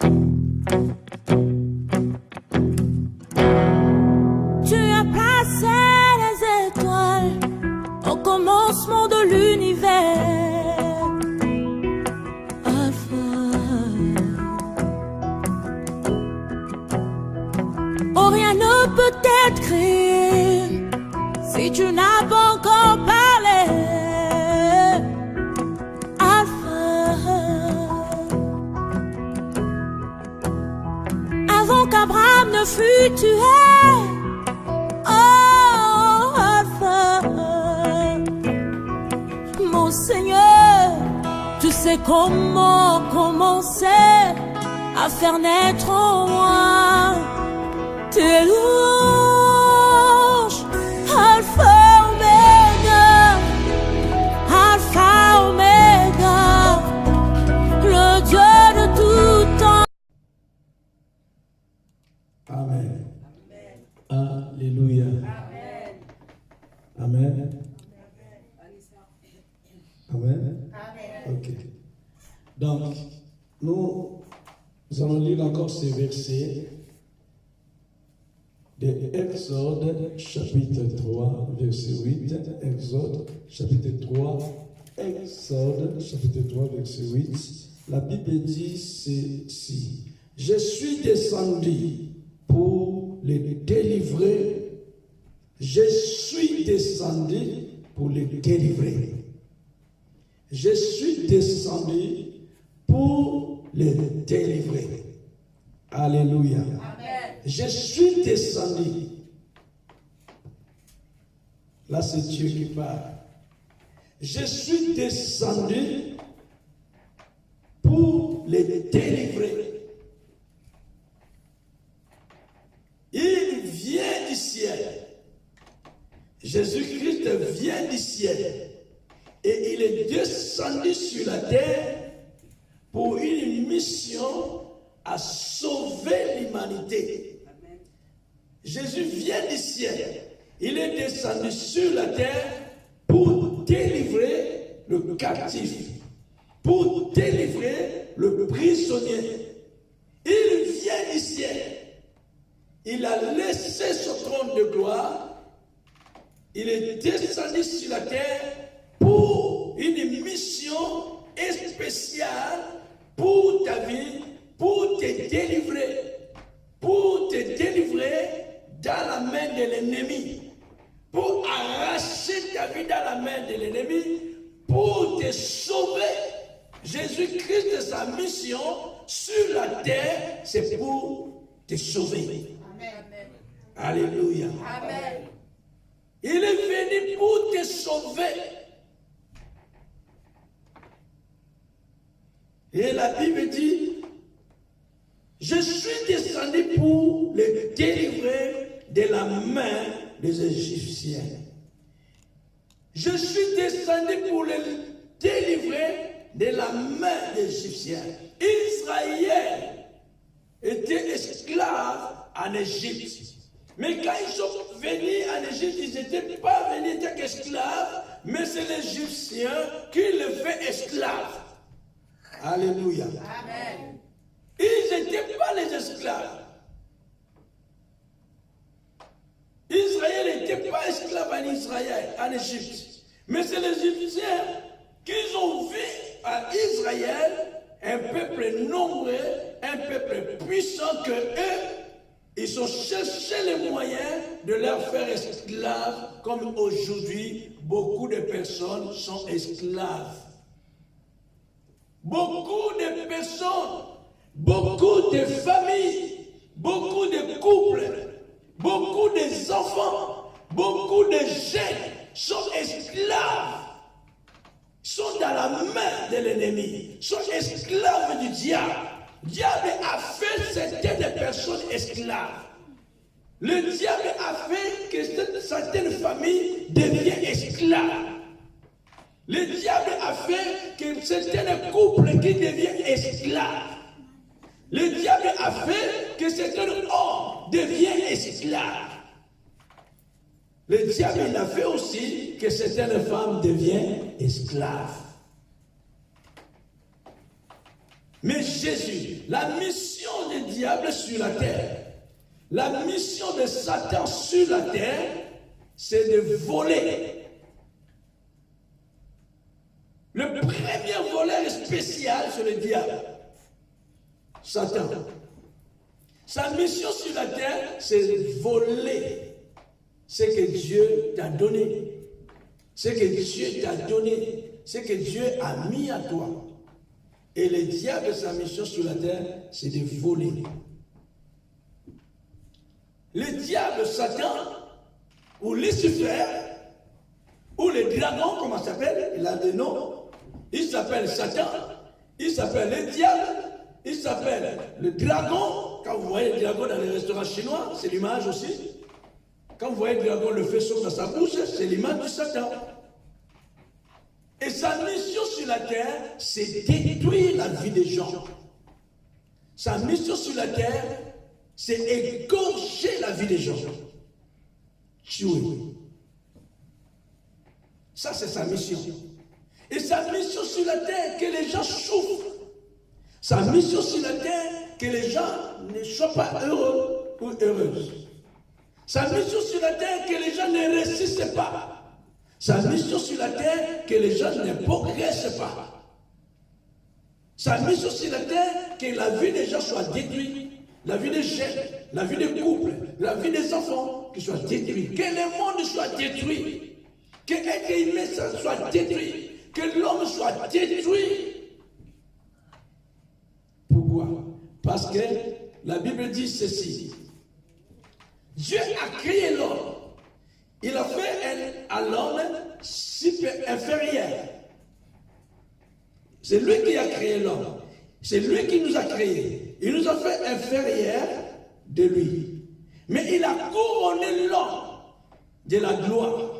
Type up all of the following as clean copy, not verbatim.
Tu as placé les étoiles au commencement de l'univers. Alpha. Oh, rien ne peut être créé si tu n'as pas encore parlé. Alpha. Avant qu'Abraham ne fût tué. Oh, Alpha. Mon Seigneur, tu sais comment commencer à faire naître en moi tes louanges. Alpha, Omega, Alpha, Omega, le Dieu de tout temps. Amen. Alléluia. Amen. Amen. Ok. Donc, nous allons lire encore ces versets de Exode chapitre 3, verset 8. Exode chapitre 3, Exode chapitre 3, verset 8. La Bible dit ceci: je suis descendu pour les délivrer. Je suis descendu pour les délivrer. Je suis descendu pour les délivrer. Alléluia. Amen. Je suis descendu. Là, c'est Dieu qui parle. Je suis descendu pour les délivrer. Il vient du ciel. Jésus-Christ vient du ciel. Et il est descendu sur la terre pour une mission à sauver l'humanité. Jésus vient du ciel. Il est descendu sur la terre pour délivrer le captif, pour délivrer le prisonnier. Il vient du ciel. Il a laissé son trône de gloire. Il est descendu sur la terre pour une mission spéciale pour ta vie, pour te délivrer dans la main de l'ennemi, pour arracher ta vie dans la main de l'ennemi, pour te sauver. Jésus-Christ, sa mission sur la terre, c'est pour te sauver. Amen. Alléluia. Amen. Il est venu pour te sauver. Et la Bible dit, je suis descendu pour les délivrer de la main des Égyptiens. Je suis descendu pour les délivrer de la main des Égyptiens. Israël était esclave en Égypte. Mais quand ils sont venus en Égypte, ils n'étaient pas venus en tant qu'esclaves, mais c'est l'Égyptien qui les fait esclaves. Alléluia. Amen. Ils n'étaient pas les esclaves. Israël n'était pas esclave en Israël, en Égypte. Mais c'est les Égyptiens qui ont vu à Israël un peuple nombreux, un peuple puissant que eux, ils ont cherché les moyens de leur faire esclaves, comme aujourd'hui, beaucoup de personnes sont esclaves. Beaucoup de personnes, beaucoup de familles, beaucoup de couples, beaucoup d'enfants, beaucoup de jeunes sont esclaves, sont dans la main de l'ennemi, sont esclaves du diable. Le diable a fait certaines personnes esclaves. Le diable a fait que certaines familles deviennent esclaves. Le diable a fait que certains couples qui deviennent esclaves. Le diable a fait que certains hommes deviennent esclaves. Le diable a fait aussi que certaines femmes deviennent esclaves. Mais Jésus, la mission du diable sur la terre, la mission de Satan sur la terre, c'est de voler. Le premier voleur spécial, c'est le diable, Satan. Sa mission sur la terre, c'est de voler ce que Dieu t'a donné. Ce que Dieu t'a donné, ce que Dieu a mis à toi. Et le diable, sa mission sur la terre, c'est de voler. Le diable, Satan, ou Lucifer, ou le dragon, comment ça s'appelle? Il a des noms. Il s'appelle Satan, il s'appelle le diable, il s'appelle le dragon. Quand vous voyez le dragon dans les restaurants chinois, c'est l'image aussi. Quand vous voyez le dragon, le faisceau dans sa bouche, c'est l'image du Satan. Et sa mission sur la terre, c'est détruire la vie des gens. Sa mission sur la terre, c'est égorger la vie des gens. Tuer. Ça, c'est sa mission. Et sa mission sur la terre, que les gens souffrent. Sa mission sur la terre, que les gens ne soient pas heureux ou heureuses. Sa mission sur la terre, que les gens ne réussissent pas. Sa mission sur la terre, que les gens ne progressent pas. Sa mission sur la terre, que la vie des gens soit détruite. La vie des jeunes, la vie des couples, la vie des enfants, qui soit détruite. Que le monde soit détruit. Que l'être humain soit détruit. Que l'homme soit détruit. Pourquoi? Parce que la Bible dit ceci. Dieu a créé l'homme. Il a fait à l'homme inférieur. C'est lui qui a créé l'homme. C'est lui qui nous a créés. Il nous a fait inférieur de lui. Mais il a couronné l'homme de la gloire.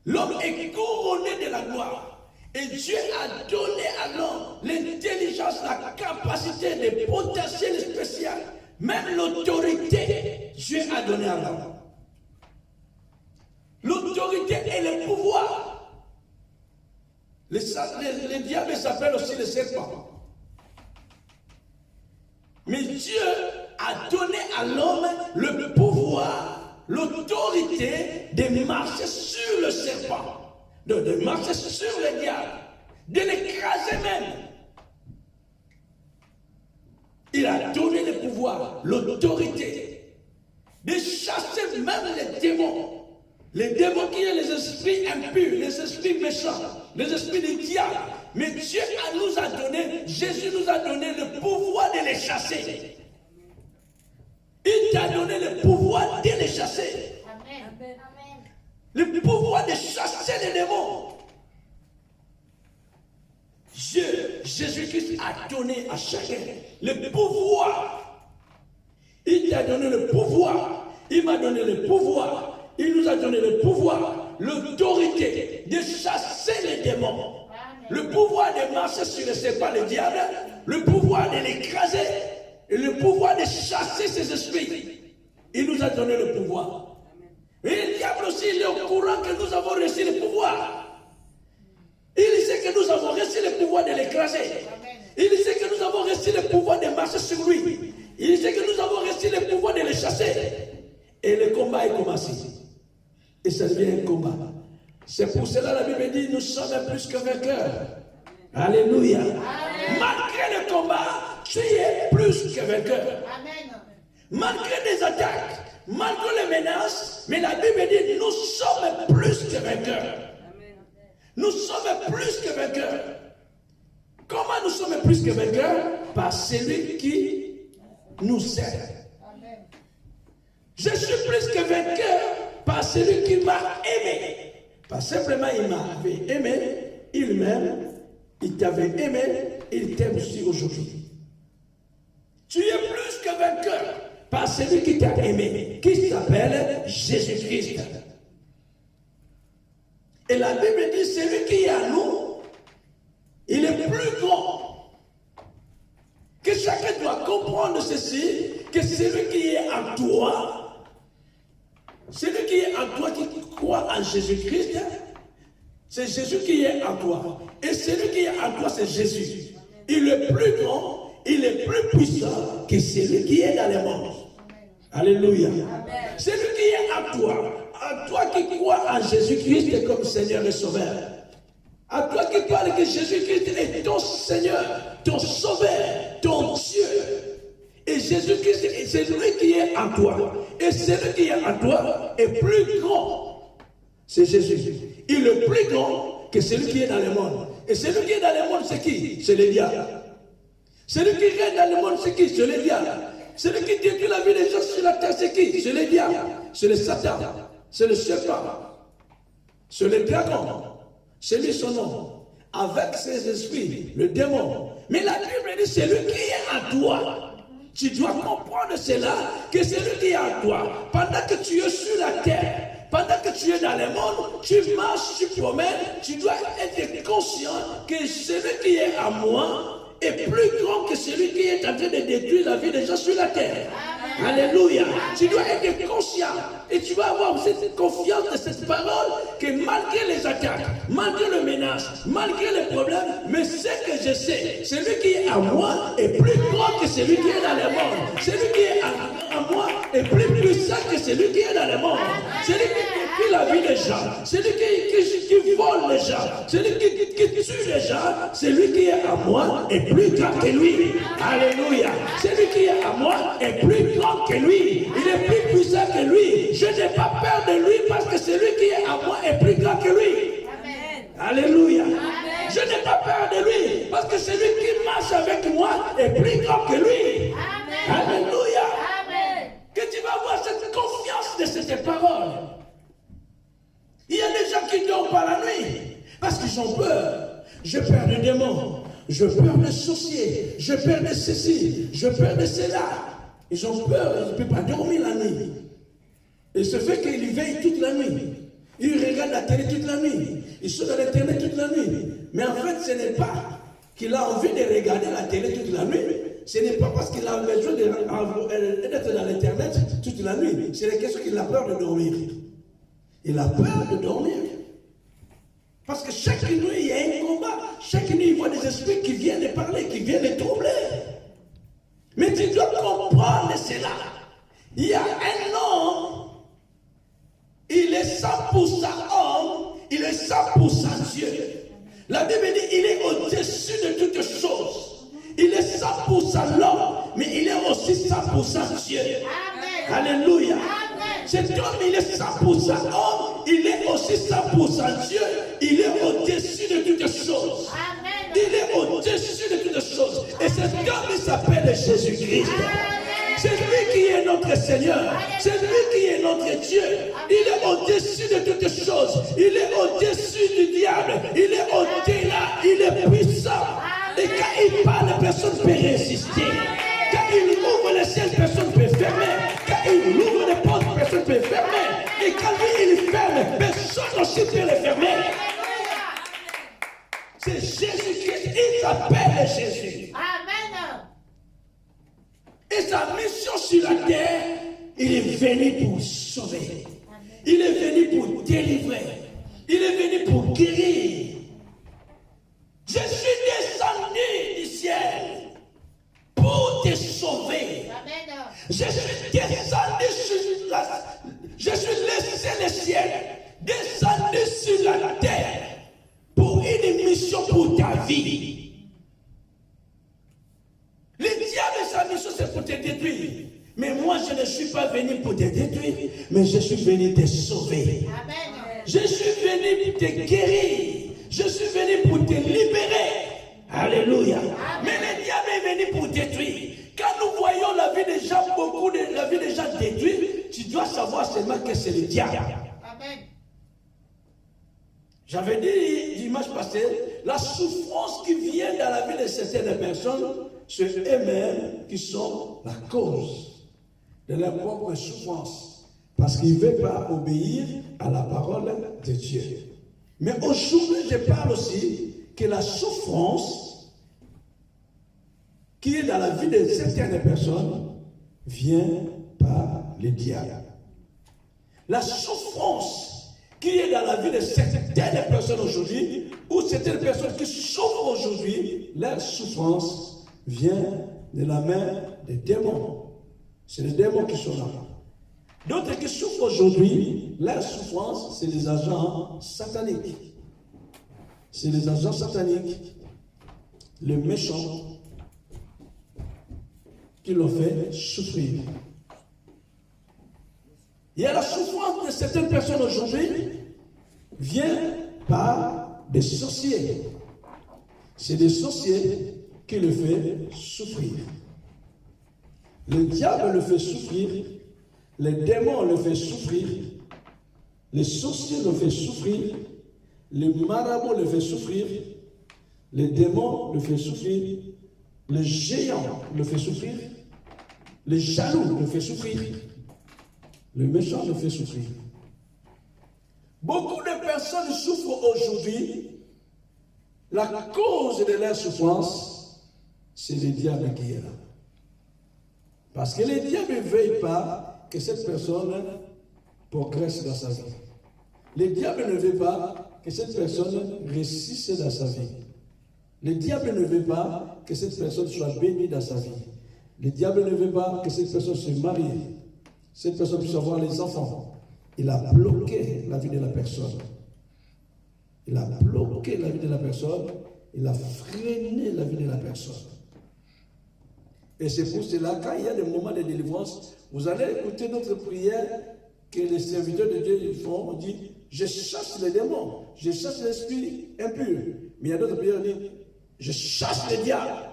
L'homme est couronné de la gloire. Et Dieu a donné à l'homme l'intelligence, la capacité, le potentiel spécial, même l'autorité. Dieu a donné à l'homme. L'autorité et le pouvoir. Le diable s'appelle aussi le serpent. Mais Dieu a donné à l'homme le pouvoir, l'autorité de marcher sur le serpent, de marcher sur le diable, de l'écraser même. Il a donné le pouvoir, l'autorité, de chasser même les démons. Les démons qui sont les esprits impurs, les esprits méchants, les esprits du diable. Mais Dieu nous a donné, Jésus nous a donné le pouvoir de les chasser. Il t'a donné le pouvoir de les chasser. Amen. Le pouvoir de chasser les démons. Dieu, Jésus-Christ a donné à chacun le pouvoir. Il t'a donné le pouvoir. Il m'a donné le pouvoir. Il nous a donné le pouvoir, l'autorité de chasser les démons. Le pouvoir de marcher sur le serpent, le diable, le pouvoir de l'écraser et le pouvoir de chasser ses esprits. Il nous a donné le pouvoir. Et le diable aussi, il est au courant que nous avons reçu le pouvoir. Il sait que nous avons reçu le pouvoir de l'écraser. Il sait que nous avons reçu le pouvoir de marcher sur lui. Il sait que nous avons reçu le pouvoir de le chasser. Et le combat est commencé. Et ça devient un combat. C'est pour cela la Bible dit, nous sommes plus que vainqueurs. Alléluia. Amen. Malgré le combat, tu es plus que vainqueur. Amen. Malgré des attaques, malgré les menaces, mais la Bible dit, nous sommes plus que vainqueurs. Amen. Nous sommes plus que vainqueurs. Comment nous sommes plus que vainqueurs? Par celui qui nous aime. Amen. Je suis plus que vainqueur par celui qui m'a aimé. Pas simplement il m'avait aimé, il m'aime, il t'avait aimé, il t'aime aussi aujourd'hui. Tu es plus que vainqueur par celui qui t'a aimé, qui s'appelle Jésus-Christ. Et la Bible dit, celui qui est à nous, il est plus grand. Que chacun doit comprendre ceci, que celui qui est en toi, celui qui est en toi, qui croit en Jésus-Christ, c'est Jésus qui est en toi. Et celui qui est en toi, c'est Jésus. Il est plus grand, il est plus puissant que celui qui est dans le monde. Alléluia. Celui qui est à toi qui crois en Jésus-Christ comme Seigneur et Sauveur. À toi qui parles que Jésus-Christ est ton Seigneur, ton Sauveur, ton Dieu. Et Jésus-Christ, c'est lui qui est en toi. Et celui qui est en toi est plus grand. C'est Jésus. Il est plus grand que celui qui est dans le monde. Et celui qui est dans le monde, c'est qui? C'est le diable. Celui qui est dans le monde, c'est qui? C'est le diable. Celui qui détruit la vie des gens sur la terre, c'est qui? C'est le diable. C'est le Satan. C'est le serpent. C'est le dragon. C'est lui son nom. Avec ses esprits, le démon. Mais la Bible dit, c'est lui qui est en toi. Tu dois comprendre cela, que c'est lui qui est en toi. Pendant que tu es sur la terre, pendant que tu es dans le monde, tu marches, tu promènes, tu dois être conscient que celui qui est à moi est plus grand que celui qui est en train de détruire la vie des gens sur la terre. Amen. Alléluia. Tu dois être conscient et tu vas avoir cette confiance de cette parole que malgré les attaques, malgré le menace, malgré les problèmes, mais ce que je sais, celui qui est à moi est plus grand que celui qui est dans le monde. Celui qui est à moi est plus puissant que celui qui est dans le monde. Celui qui détruit la vie des gens, celui qui vole les gens, celui qui tue les gens, celui qui est à moi est plus grand que lui. Alléluia. Celui qui est à moi est plus grand que lui. Il est plus puissant que lui. Je n'ai pas peur de lui parce que celui qui est à moi est plus grand que lui. Amen. Alléluia. Amen. Je n'ai pas peur de lui parce que celui qui marche avec moi est plus grand que lui. Amen. Alléluia. Amen. Que tu vas avoir cette confiance de cette parole. Il y a des gens qui dorment par la nuit parce qu'ils ont peur. J'ai peur des démons. Je peur des sorciers, je peur de ceci, je peur de cela. Ils ont peur, ils ne peuvent pas dormir la nuit. Et ce fait qu'ils veillent toute la nuit. Ils regardent la télé toute la nuit. Ils sont dans l'internet toute la nuit. Mais en fait, ce n'est pas qu'il a envie de regarder la télé toute la nuit. Ce n'est pas parce qu'il a besoin d'être dans l'internet toute la nuit. C'est la question qu'il a peur de dormir. Il a peur de dormir. Parce que chaque nuit, il y a un combat. Chaque nuit, il voit des esprits qui viennent parler, qui viennent troubler. Mais tu dois comprendre cela. Il y a un homme, il est 100% homme, il est 100% Dieu. La Bible dit, il est au-dessus de toutes choses. Il est 100% l'homme, mais il est aussi 100% Dieu. Amen. Alléluia. Cet homme, il est 100% homme, il est aussi 100% Dieu, il est au-dessus de toutes choses. Amen. Il est au-dessus de toutes choses. Et cet homme, il s'appelle Jésus-Christ. C'est lui qui est notre Seigneur. C'est lui qui est notre Dieu. Il est au-dessus de toutes choses. Il est au-dessus du diable. Il est au-delà. Il est puissant. Et quand il parle, personne ne peut résister. Quand il ouvre les ciels, personne ne peut fermer. Quand il ouvre les portes, personne ne peut fermer. Et quand lui, il ferme, personne aussi peut les fermer. C'est Jésus-Christ. Il s'appelle Jésus. Amen. Et sa mission sur la terre, il est venu pour sauver. Il est venu pour délivrer. Il est venu pour guérir. Je suis descendu du ciel pour te sauver. Amen. Je suis descendu sur la terre. Je suis laissé le ciel, descendu sur la terre pour une mission pour ta vie. Le diable, sa mission, c'est pour te détruire. Mais moi, je ne suis pas venu pour te détruire, mais je suis venu te sauver. Amen. Je suis venu te guérir. Je suis venu pour te libérer. Alléluia. Amen. Mais le diable est venu pour détruire. Quand nous voyons la vie des gens, beaucoup de la vie des gens détruite, tu dois savoir seulement que c'est le diable. Amen. J'avais dit dimanche passé, la souffrance qui vient dans la vie de certaines personnes, c'est eux-mêmes qui sont la cause de leur propre souffrance. Parce qu'ils ne veulent pas obéir à la parole de Dieu. Mais aujourd'hui, je parle aussi que la souffrance qui est dans la vie de certaines personnes vient par le diable. La souffrance qui est dans la vie de certaines personnes aujourd'hui, ou certaines personnes qui souffrent aujourd'hui, leur souffrance vient de la main des démons. C'est les démons qui sont là. D'autres qui souffrent aujourd'hui, leur souffrance, c'est les agents sataniques. C'est les agents sataniques, les méchants, qui l'ont fait souffrir. Il y a la souffrance de certaines personnes aujourd'hui, vient par des sorciers. C'est des sorciers qui le font souffrir. Le diable le fait souffrir, les démons le font souffrir, les sorciers le font souffrir, les marabouts le font souffrir, les démons le font souffrir, les géants le font souffrir, les jaloux le font souffrir, le méchant le fait souffrir. Beaucoup de personnes souffrent aujourd'hui. La cause de leur souffrance, c'est le diable qui est là. Parce que le diable ne veut pas que cette personne progresse dans sa vie. Le diable ne veut pas que cette personne réussisse dans sa vie. Le diable ne veut pas que cette personne soit bénie dans sa vie. Le diable ne veut pas que cette personne se marie. Cette personne puisse avoir les enfants. Il a bloqué la vie de la personne. Il a bloqué la vie de la personne. Il a freiné la vie de la personne. Et c'est pour cela, quand il y a des moments de délivrance, vous allez écouter notre prière que les serviteurs de Dieu font. On dit, je chasse les démons, je chasse l'esprit impur. Mais il y a d'autres prières qui disent, je chasse le diable.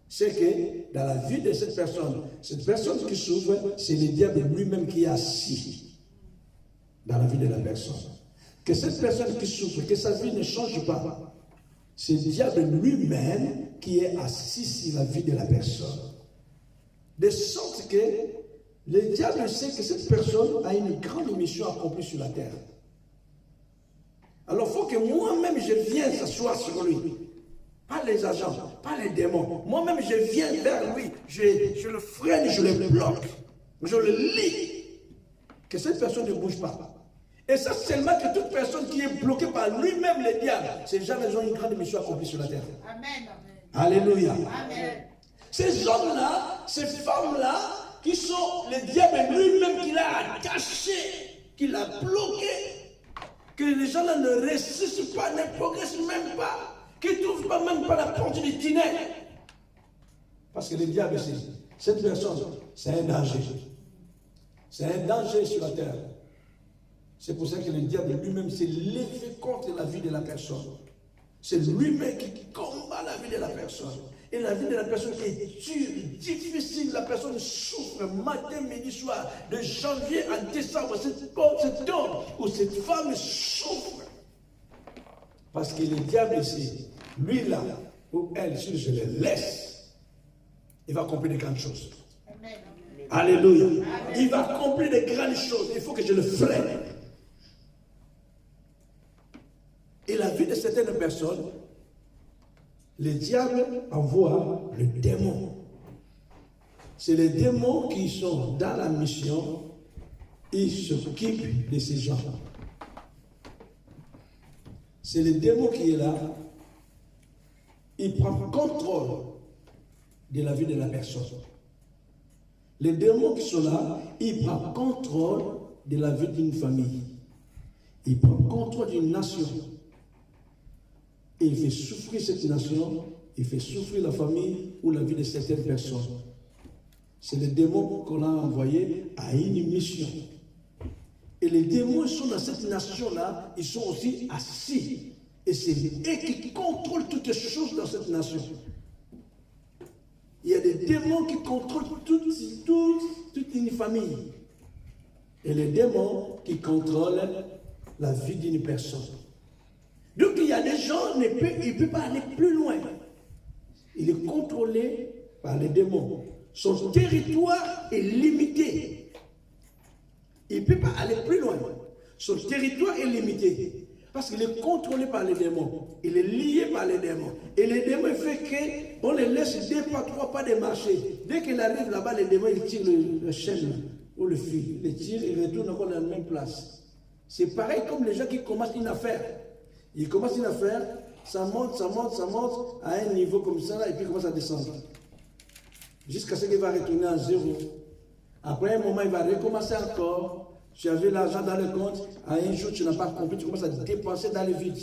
C'est que dans la vie de cette personne qui souffre, c'est le diable lui-même qui est assis dans la vie de la personne. Que cette personne qui souffre, que sa vie ne change pas, c'est le diable lui-même qui est assis sur la vie de la personne. De sorte que le diable sait que cette personne a une grande mission accomplie sur la terre. Alors il faut que moi-même je vienne s'asseoir sur lui. Pas les agents, pas les démons. Moi-même je viens vers lui. Je le freine, je le bloque. Je le lie. Que cette personne ne bouge pas. Et ça seulement que toute personne qui est bloquée par lui-même le diable, ces gens ont une grande mission accomplie sur la terre. Amen. Alléluia. Amen. Ces hommes-là, ces femmes-là, qui sont le diable lui-même qui l'a attaché, qui l'a bloqué, que les gens-là ne réussissent pas, ne progressent même pas, qui ne trouvent pas même pas la porte du tunnel. Parce que le diable, cette personne, c'est un danger. C'est un danger sur la terre. C'est pour ça que le diable lui-même s'est levé contre la vie de la personne. C'est lui-même qui combat la vie de la personne. Et la vie de la personne est dure, difficile. La personne souffre matin, midi, soir. De janvier à décembre, cet homme ou cette femme souffre. Parce que le diable ici, lui là, ou elle, si je le laisse, il va accomplir de grandes choses. Amen. Alléluia. Amen. Il va accomplir de grandes choses. Il faut que je le freine. Et la vie de certaines personnes, le diable envoie le démon. C'est les démons qui sont dans la mission, ils s'occupent de ces gens. C'est le démon qui est là, il prend contrôle de la vie de la personne. Les démons qui sont là, ils prennent contrôle de la vie d'une famille. Ils prennent contrôle d'une nation. Et il fait souffrir cette nation, il fait souffrir la famille ou la vie de certaines personnes. C'est les démons qu'on a envoyés à une mission. Et les démons sont dans cette nation-là, ils sont aussi assis. Et c'est eux qui contrôlent toutes les choses dans cette nation. Il y a des démons qui contrôlent toute une famille. Et les démons qui contrôlent la vie d'une personne. Donc il y a des gens, il ne peut pas aller plus loin. Il est contrôlé par les démons. Son territoire est limité. Il ne peut pas aller plus loin. Son territoire est limité. Parce qu'il est contrôlé par les démons. Il est lié par les démons. Et les démons fait qu'on les laisse 2 pas, 3 pas de marcher. Dès qu'il arrive là-bas, les démons ils tirent le chaîne ou le fil. Ils tirent et retournent encore dans la même place. C'est pareil comme les gens qui commencent une affaire. Ils commencent une affaire, ça monte à un niveau comme ça, là, et puis commence à descendre. Jusqu'à ce qu'il va retourner à zéro. Après un moment, il va recommencer encore. Tu avais l'argent dans le compte, à un jour, tu n'as pas compris, tu commences à dépenser dans le vide.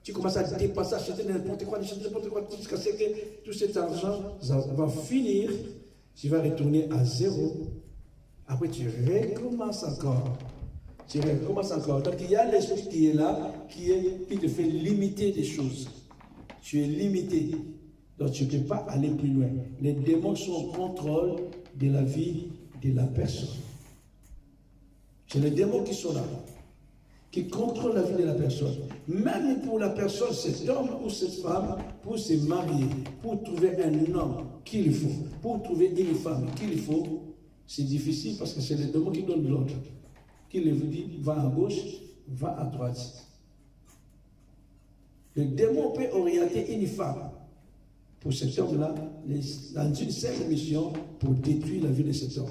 Tu commences à dépenser, acheter n'importe quoi, jusqu'à ce que tout cet argent va finir. Tu vas retourner à zéro. Après, tu recommences encore. Donc, il y a l'esprit qui est là, qui te fait limiter des choses. Tu es limité. Donc, tu ne peux pas aller plus loin. Les démons sont au contrôle de la vie de la personne. C'est les démons qui sont là, qui contrôlent la vie de la personne. Même pour la personne, cet homme ou cette femme, pour se marier, pour trouver un homme qu'il faut, pour trouver une femme qu'il faut, c'est difficile parce que c'est les démons qui donnent l'ordre. Qui lui dit, va à gauche, va à droite. Le démon peut orienter une femme pour cet homme-là dans une seule mission pour détruire la vie de cet homme.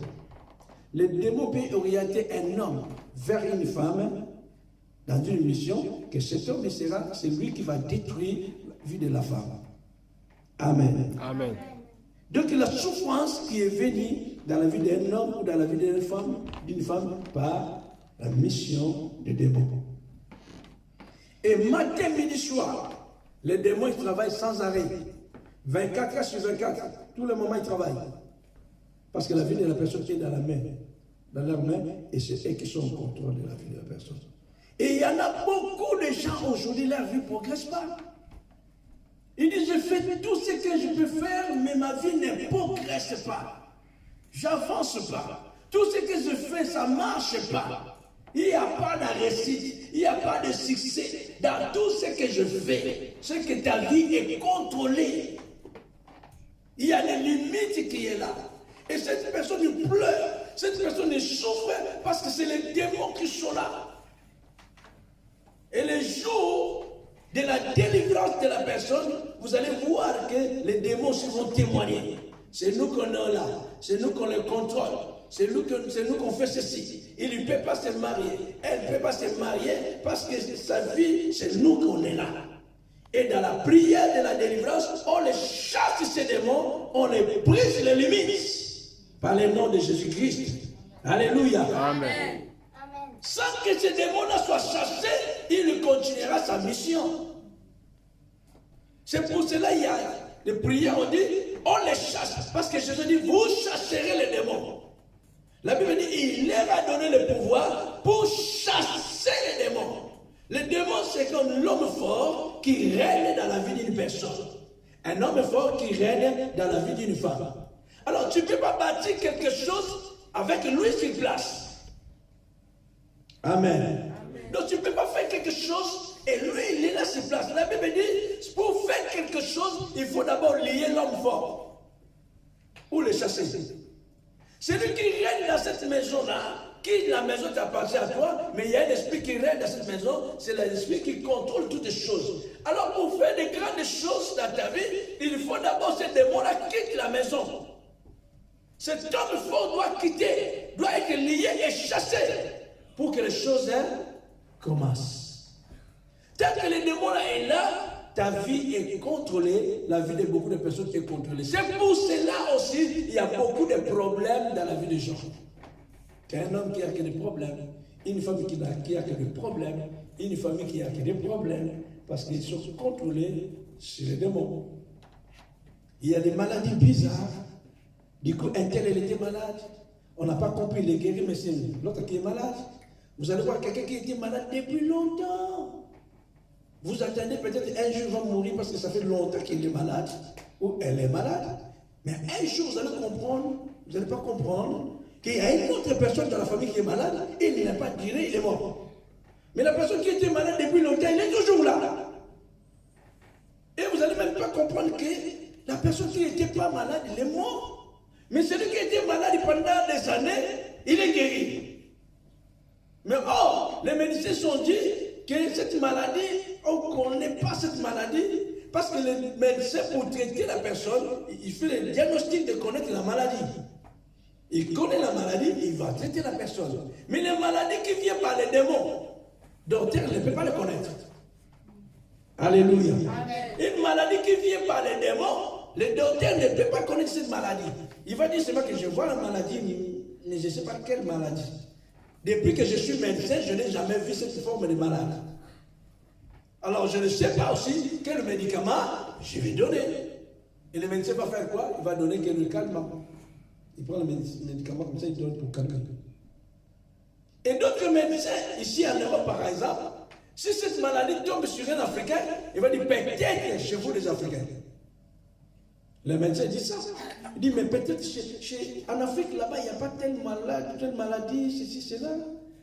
Le démon peut orienter un homme vers une femme dans une mission que cet homme sera, c'est lui qui va détruire la vie de la femme. Amen. Amen. Donc la souffrance qui est venue dans la vie d'un homme ou dans la vie d'une femme par la mission des démons. Et matin, midi, soir, les démons ils travaillent sans arrêt. 24 heures sur 24, tout le moment ils travaillent. Parce que la vie de la personne qui est dans leur main, et c'est eux qui sont au contrôle de la vie de la personne. Et il y en a beaucoup de gens aujourd'hui, leur vie ne progresse pas. Ils disent, je fais tout ce que je peux faire, mais ma vie ne progresse pas. J'avance pas. Tout ce que je fais, ça ne marche pas. Il n'y a pas de réussite, il n'y a pas de succès dans tout ce que je fais. C'est que ta vie est contrôlée. Il y a des limites qui sont là. Et cette personne pleure, cette personne souffre parce que c'est les démons qui sont là. Et le jour de la délivrance de la personne, vous allez voir que les démons vont témoigner. C'est nous qu'on est là, c'est nous qu'on les contrôle, c'est nous qu'on fait ceci. Il ne peut pas se marier, elle ne peut pas se marier parce que sa vie, c'est nous qu'on est là. Et dans la prière de la délivrance, on les chasse ces démons, on les brise les limites. Par le nom de Jésus-Christ. Alléluia. Amen. Sans que ces démons-là soient chassés, il continuera sa mission. C'est pour cela qu'il y a des prières, on dit, on les chasse. Parce que Jésus dit, vous chasserez les démons. La Bible dit, il leur a donné le pouvoir pour chasser les démons. Les démons, c'est comme l'homme fort qui règne dans la vie d'une personne. Un homme fort qui règne dans la vie d'une femme. Alors, tu ne peux pas bâtir quelque chose avec lui sur place. Amen. Donc, tu ne peux pas faire quelque chose et lui, il est là sur place. La Bible dit, pour faire quelque chose, il faut d'abord lier l'homme fort. Ou le chasser. C'est lui qui règne dans cette maison-là. La maison t'appartient à toi, mais il y a un esprit qui règne dans cette maison, c'est l'esprit qui contrôle toutes les choses. Alors, pour faire de grandes choses dans ta vie, il faut d'abord ces démons-là quittent la maison. Cet homme fort doit quitter, doit être lié et chassé pour que les choses commencent. Tant que les démons-là sont là, ta vie est contrôlée, la vie de beaucoup de personnes est contrôlée. C'est pour cela aussi, il y a beaucoup de problèmes dans la vie des gens. Un homme qui a que des problèmes, une femme qui a que des problèmes, une famille qui a que des problèmes, parce qu'ils sont contrôlés sur les démons. Il y a des maladies bizarres. Du coup, un tel, il était malade. On n'a pas compris les guérir, mais c'est l'autre qui est malade. Vous allez voir quelqu'un qui était malade depuis longtemps. Vous attendez peut-être un jour il va mourir parce que ça fait longtemps qu'il est malade, ou elle est malade. Mais un jour, vous allez comprendre, vous n'allez pas comprendre, qu'il y a une autre personne dans la famille qui est malade, et il n'a pas tiré, il est mort. Mais la personne qui était malade depuis longtemps, il est toujours là. Et vous n'allez même pas comprendre que la personne qui n'était pas malade, il est mort. Mais celui qui était malade pendant des années, il est guéri. Mais les médecins sont dit que cette maladie, on ne connaît pas cette maladie, parce que les médecins, pour traiter la personne, il fait le diagnostic de connaître la maladie. Il connaît la maladie, il va traiter la personne. Mais les maladies qui viennent par les démons, le docteur ne peut pas les connaître. Alléluia. Amen. Une maladie qui vient par les démons, le docteur ne peut pas connaître cette maladie. Il va dire seulement que je vois la maladie, mais je ne sais pas quelle maladie. Depuis que je suis médecin, je n'ai jamais vu cette forme de maladie. Alors je ne sais pas aussi quel médicament je vais donner. Et le médecin va faire quoi? Il va donner quelques calmants. Il prend le médicament comme ça, il donne pour calmer. Et d'autres médecins, ici en Europe par exemple, si cette maladie tombe sur un Africain, il va dire peut-être chez vous les Africains. Le médecin dit ça. Il dit mais peut-être en Afrique là-bas, il n'y a pas telle maladie, ceci, cela.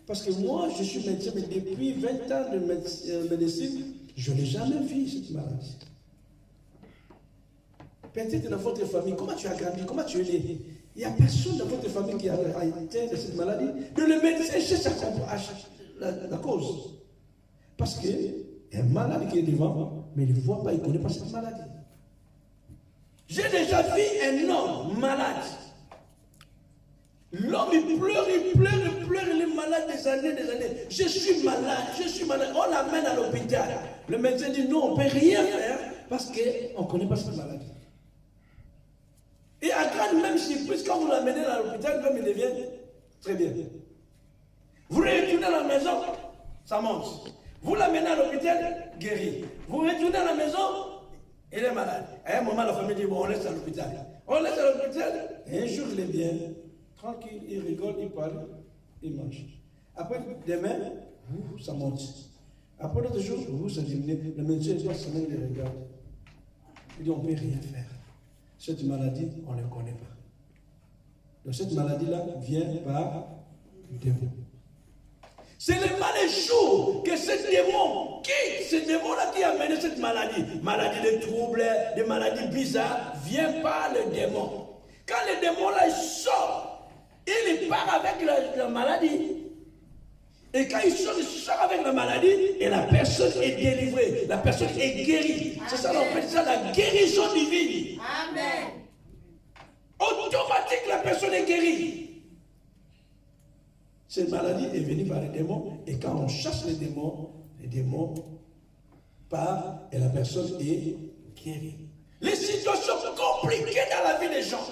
Parce que moi, je suis médecin, mais depuis 20 ans de médecine, je n'ai jamais vu cette maladie. Peut-être dans votre famille, comment tu as grandi, comment tu es né? Il n'y a personne dans votre famille qui a été de cette maladie. Mais le médecin cherche à comprendre la cause. Parce qu'il y a un malade qui est devant, mais il ne voit pas, il ne connaît pas cette maladie. J'ai déjà vu un homme malade. L'homme, il pleure, il est malade des années. Je suis malade. On l'amène à l'hôpital. Le médecin dit non, on ne peut rien faire parce qu'on ne connaît pas cette maladie. Et à grande même surprise, quand vous l'amenez à l'hôpital, l'homme il devient très bien. Vous retournez à la maison, ça monte. Vous l'amenez à l'hôpital, guéri. Vous retournez à la maison, il est malade. À un moment, la famille dit bon, on laisse à l'hôpital. On laisse à l'hôpital, et un jour il est bien, tranquille, il rigole, il parle, il mange. Après, demain, ça monte. Après l'autre jour, ça diminue. Le médecin, il regarde. Il dit on ne peut rien faire. Cette maladie, on ne connaît pas. Donc cette maladie-là vient par le démon. C'est le malheureux que ce démon, ce démon-là qui a amené cette maladie, maladie de troubles, des maladies bizarres, vient par le démon. Quand le démon-là sort, il part avec la maladie. Et quand il sort avec la maladie, et la personne est délivrée, la personne est guérie. C'est ça, on appelle ça la guérison divine. Amen. Automatique, la personne est guérie. Cette maladie est venue par les démons, et quand on chasse les démons partent, et la personne est guérie. Les situations compliquées dans la vie des gens,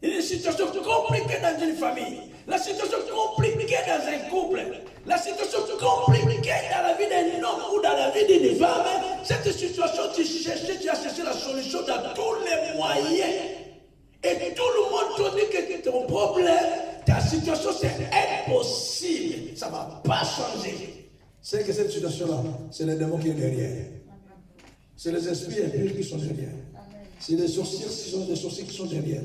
les situations compliquées dans une famille, la situation compliquée dans un couple, la situation compliquée dans la vie d'un homme ou dans la vie d'une femme, cette situation, tu as cherché la solution dans tous les moyens. Et tout le monde te dit que ton problème, ta situation, c'est impossible. Ça ne va pas changer. C'est que cette situation-là, c'est le démon qui est derrière. C'est les esprits impurs qui sont derrière. C'est les sorciers qui sont derrière.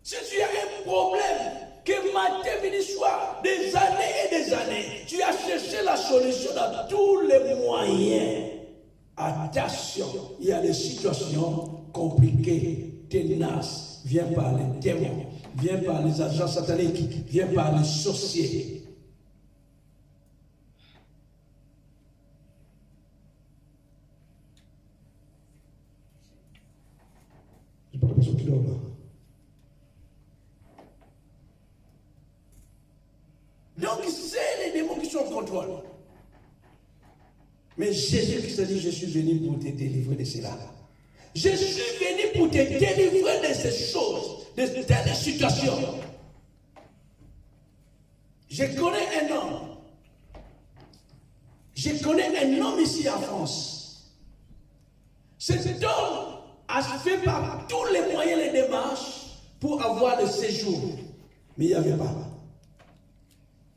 Si tu as un problème, que matin, midi, soir, des années et des années, tu as cherché la solution dans tous les moyens. Attention, il y a des situations compliquées, tenaces, viennent par les démons, viennent par les agents sataniques, viennent par les sorciers. Je parle de personne qui dort là. Donc, c'est les démons qui sont en contrôle. Mais Jésus-Christ a dit, je suis venu pour te délivrer de cela. Je suis venu pour te délivrer de ces choses, de telles situations. Je connais un homme ici en France. Cet homme a fait par tous les moyens les démarches pour avoir le séjour. Mais il n'y avait pas.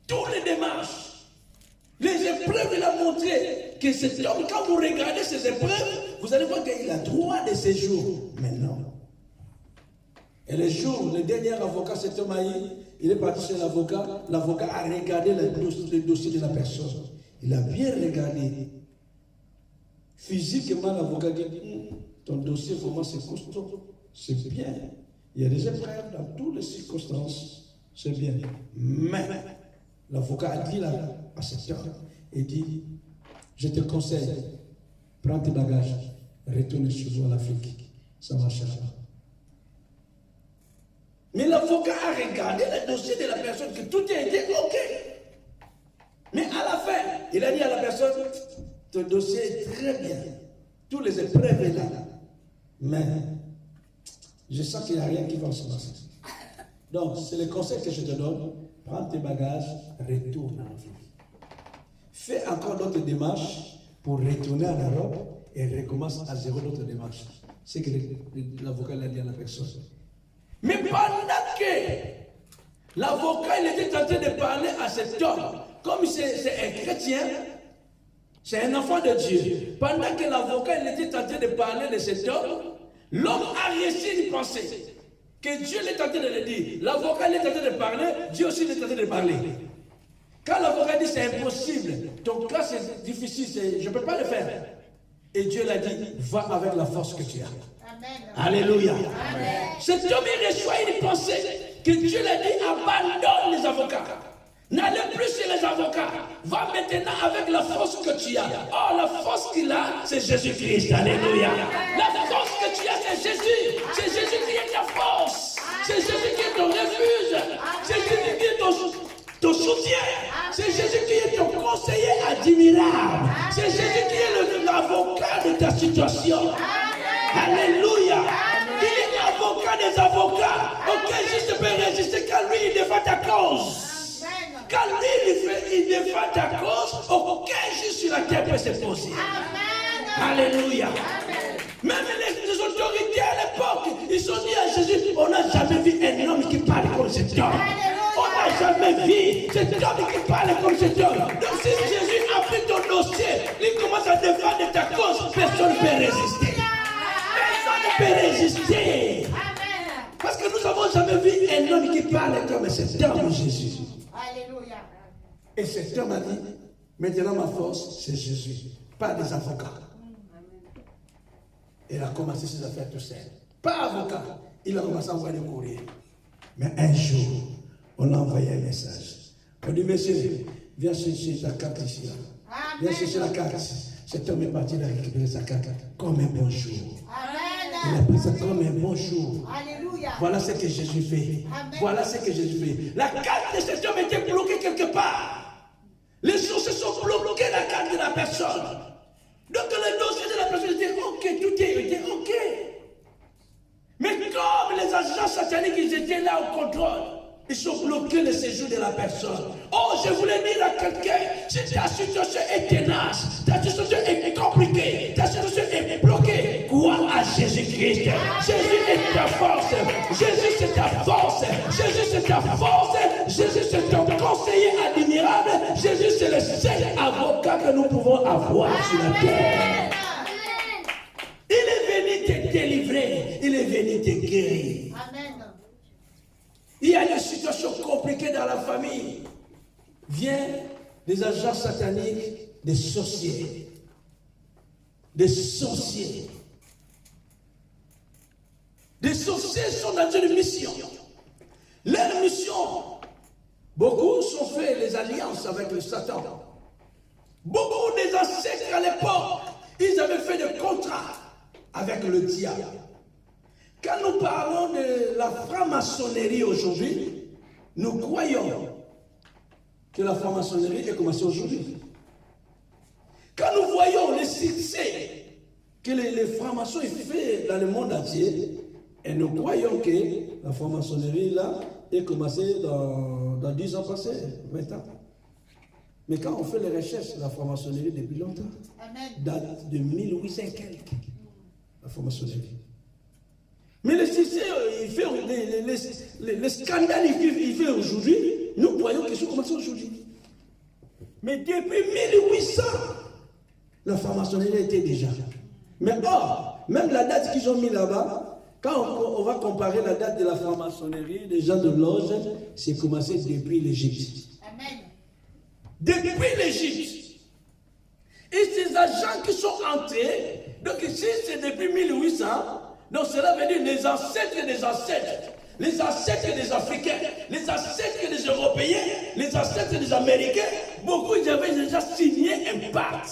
Tous les démarches, les épreuves, il a montré que cet homme, quand vous regardez ces épreuves, vous allez voir qu'il a droit de séjour. Mais non. Et le dernier avocat, cet homme a eu, il est parti chez l'avocat. L'avocat a regardé le dossier de la personne. Il a bien regardé. Physiquement, l'avocat dit, ton dossier, vraiment, c'est costaud. C'est bien. Il y a des épreuves dans toutes les circonstances. C'est bien. Mais l'avocat a dit là, à cet homme, il dit, je te conseille, prends tes bagages, retourne chez vous en Afrique. Ça marchera. Mais l'avocat a regardé le dossier de la personne, que tout a été OK. Mais à la fin, il a dit à la personne, ton dossier est très bien. Tous les épreuves sont là. Mais je sens qu'il n'y a rien qui va se passer. Donc, c'est le conseil que je te donne. Prends tes bagages, retourne en vie. Fais encore d'autres démarches pour retourner en Europe et recommence à zéro d'autres démarches. C'est que l'avocat l'a dit à la personne. Mais pendant que l'avocat il était en train de parler à cet homme, comme c'est un chrétien, c'est un enfant de Dieu. Pendant que l'avocat il était en train de parler de cet homme, l'homme a réussi de penser que Dieu est en train de le dire. L'avocat est en train de parler, Dieu aussi est en train de parler. Quand l'avocat dit c'est impossible, ton cas c'est difficile, je ne peux pas le faire. Et Dieu l'a dit, va avec la force que tu as. Amen. Alléluia. Amen. Cet homme il reçoit une pensée que Dieu l'a dit, abandonne les avocats. N'allez plus chez les avocats. Va maintenant avec la force que tu as. Oh, la force qu'il a, c'est Jésus-Christ. Alléluia. La force que tu as, c'est Jésus. C'est Jésus qui est ta force. C'est Jésus qui est ton refuge. C'est Jésus qui est ton soutien. C'est Jésus qui est ton conseiller admirable. C'est Jésus qui est l'avocat de ta situation. Alléluia. Il est avocat des avocats. Aucun juge ne peut résister car lui, il défend ta cause. Quand lui, il défend ta cause, aucun juge sur la terre peut se poser. Alléluia. Même les autorités à l'époque, ils sont dit à Jésus, on n'a jamais vu un homme qui parle comme cet homme. On n'a jamais vu cet homme qui parle comme cet homme. Donc si Jésus a pris ton dossier, il commence à défendre ta cause, personne ne peut résister. Personne ne peut résister. Parce que nous n'avons jamais vu un homme qui parle comme cet homme, Jésus. Alléluia. Et cet homme a dit, maintenant ma force, c'est Jésus, pas des avocats. Il a commencé ses affaires tout seul. Pas avocat. Il a commencé à envoyer des courriers. Mais un jour, on a envoyé un message. On dit, monsieur, viens chercher ta carte ici. Viens chercher la carte. Cet homme est parti de récupérer sa carte comme un bonjour. Il a pris ça comme un bonjour. Alléluia. Voilà ce que Jésus fait. Amen. Voilà ce que Jésus fait. La carte de cet homme était bloquée quelque part. Les choses se sont bloquées, la carte de la personne. Donc le dossier de la personne était OK, tout était OK. Mais comme les agents sataniques, ils étaient là au contrôle, ils ont bloqué le séjour de la personne. Oh, je voulais dire à quelqu'un, si ta situation est tenace, ta situation est compliquée, ta situation est bloquée, crois à Jésus-Christ. Jésus est ta force. Jésus c'est ta force. Jésus c'est ta force. Jésus c'est ton conseiller admirable. Jésus c'est le seul avocat que nous pouvons avoir sur la terre. Il est venu te délivrer. Il est venu te guérir. Amen. Il y a des situations compliquées dans la famille. Viens des agents sataniques, des sorciers. Des sorciers. Des sorciers sont dans une mission. Leur mission, beaucoup sont fait les alliances avec le Satan. Beaucoup des ancêtres à l'époque, ils avaient fait des contrats avec le diable. Quand nous parlons de la franc-maçonnerie aujourd'hui, nous croyons que la franc-maçonnerie est commencée aujourd'hui. Quand nous voyons le succès que les francs-maçons font dans le monde entier, et nous croyons que la franc-maçonnerie là est commencée dans 10 ans passés, 20 ans. Mais quand on fait les recherches, la franc-maçonnerie depuis longtemps, date de 1800 et quelques, la franc-maçonnerie. Mais le succès, il fait les scandales qu'il fait aujourd'hui, nous croyons qu'ils sont commencés aujourd'hui. Mais depuis 1800, la franc-maçonnerie était déjà. Mais or, même la date qu'ils ont mis là-bas, quand on va comparer la date de la franc-maçonnerie, des gens de loge, c'est commencé depuis l'Égypte. Amen. Depuis l'Égypte. Et ces agents qui sont entrés, donc ici c'est depuis 1800, donc cela veut dire les ancêtres des ancêtres, les ancêtres des Africains, les ancêtres des Européens, les ancêtres des Américains, beaucoup ils avaient déjà signé un pacte.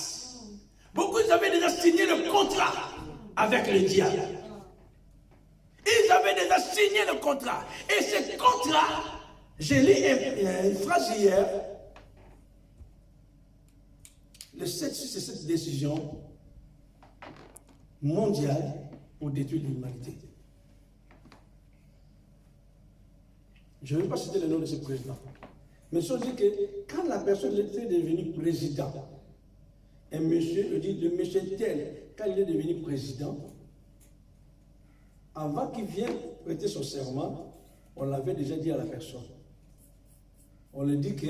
Beaucoup ils avaient déjà signé le contrat avec le diable. Ils avaient déjà signé le contrat. Et ce contrat J'ai lu une phrase hier. Le 7 c'est cette décision mondiale pour détruire l'humanité. Je ne vais pas citer le nom de ce président. Mais je dis que quand la personne est devenue président, un monsieur, je dis le monsieur tel, quand il est devenu président, avant qu'il vienne prêter son serment, on l'avait déjà dit à la personne. On lui dit que,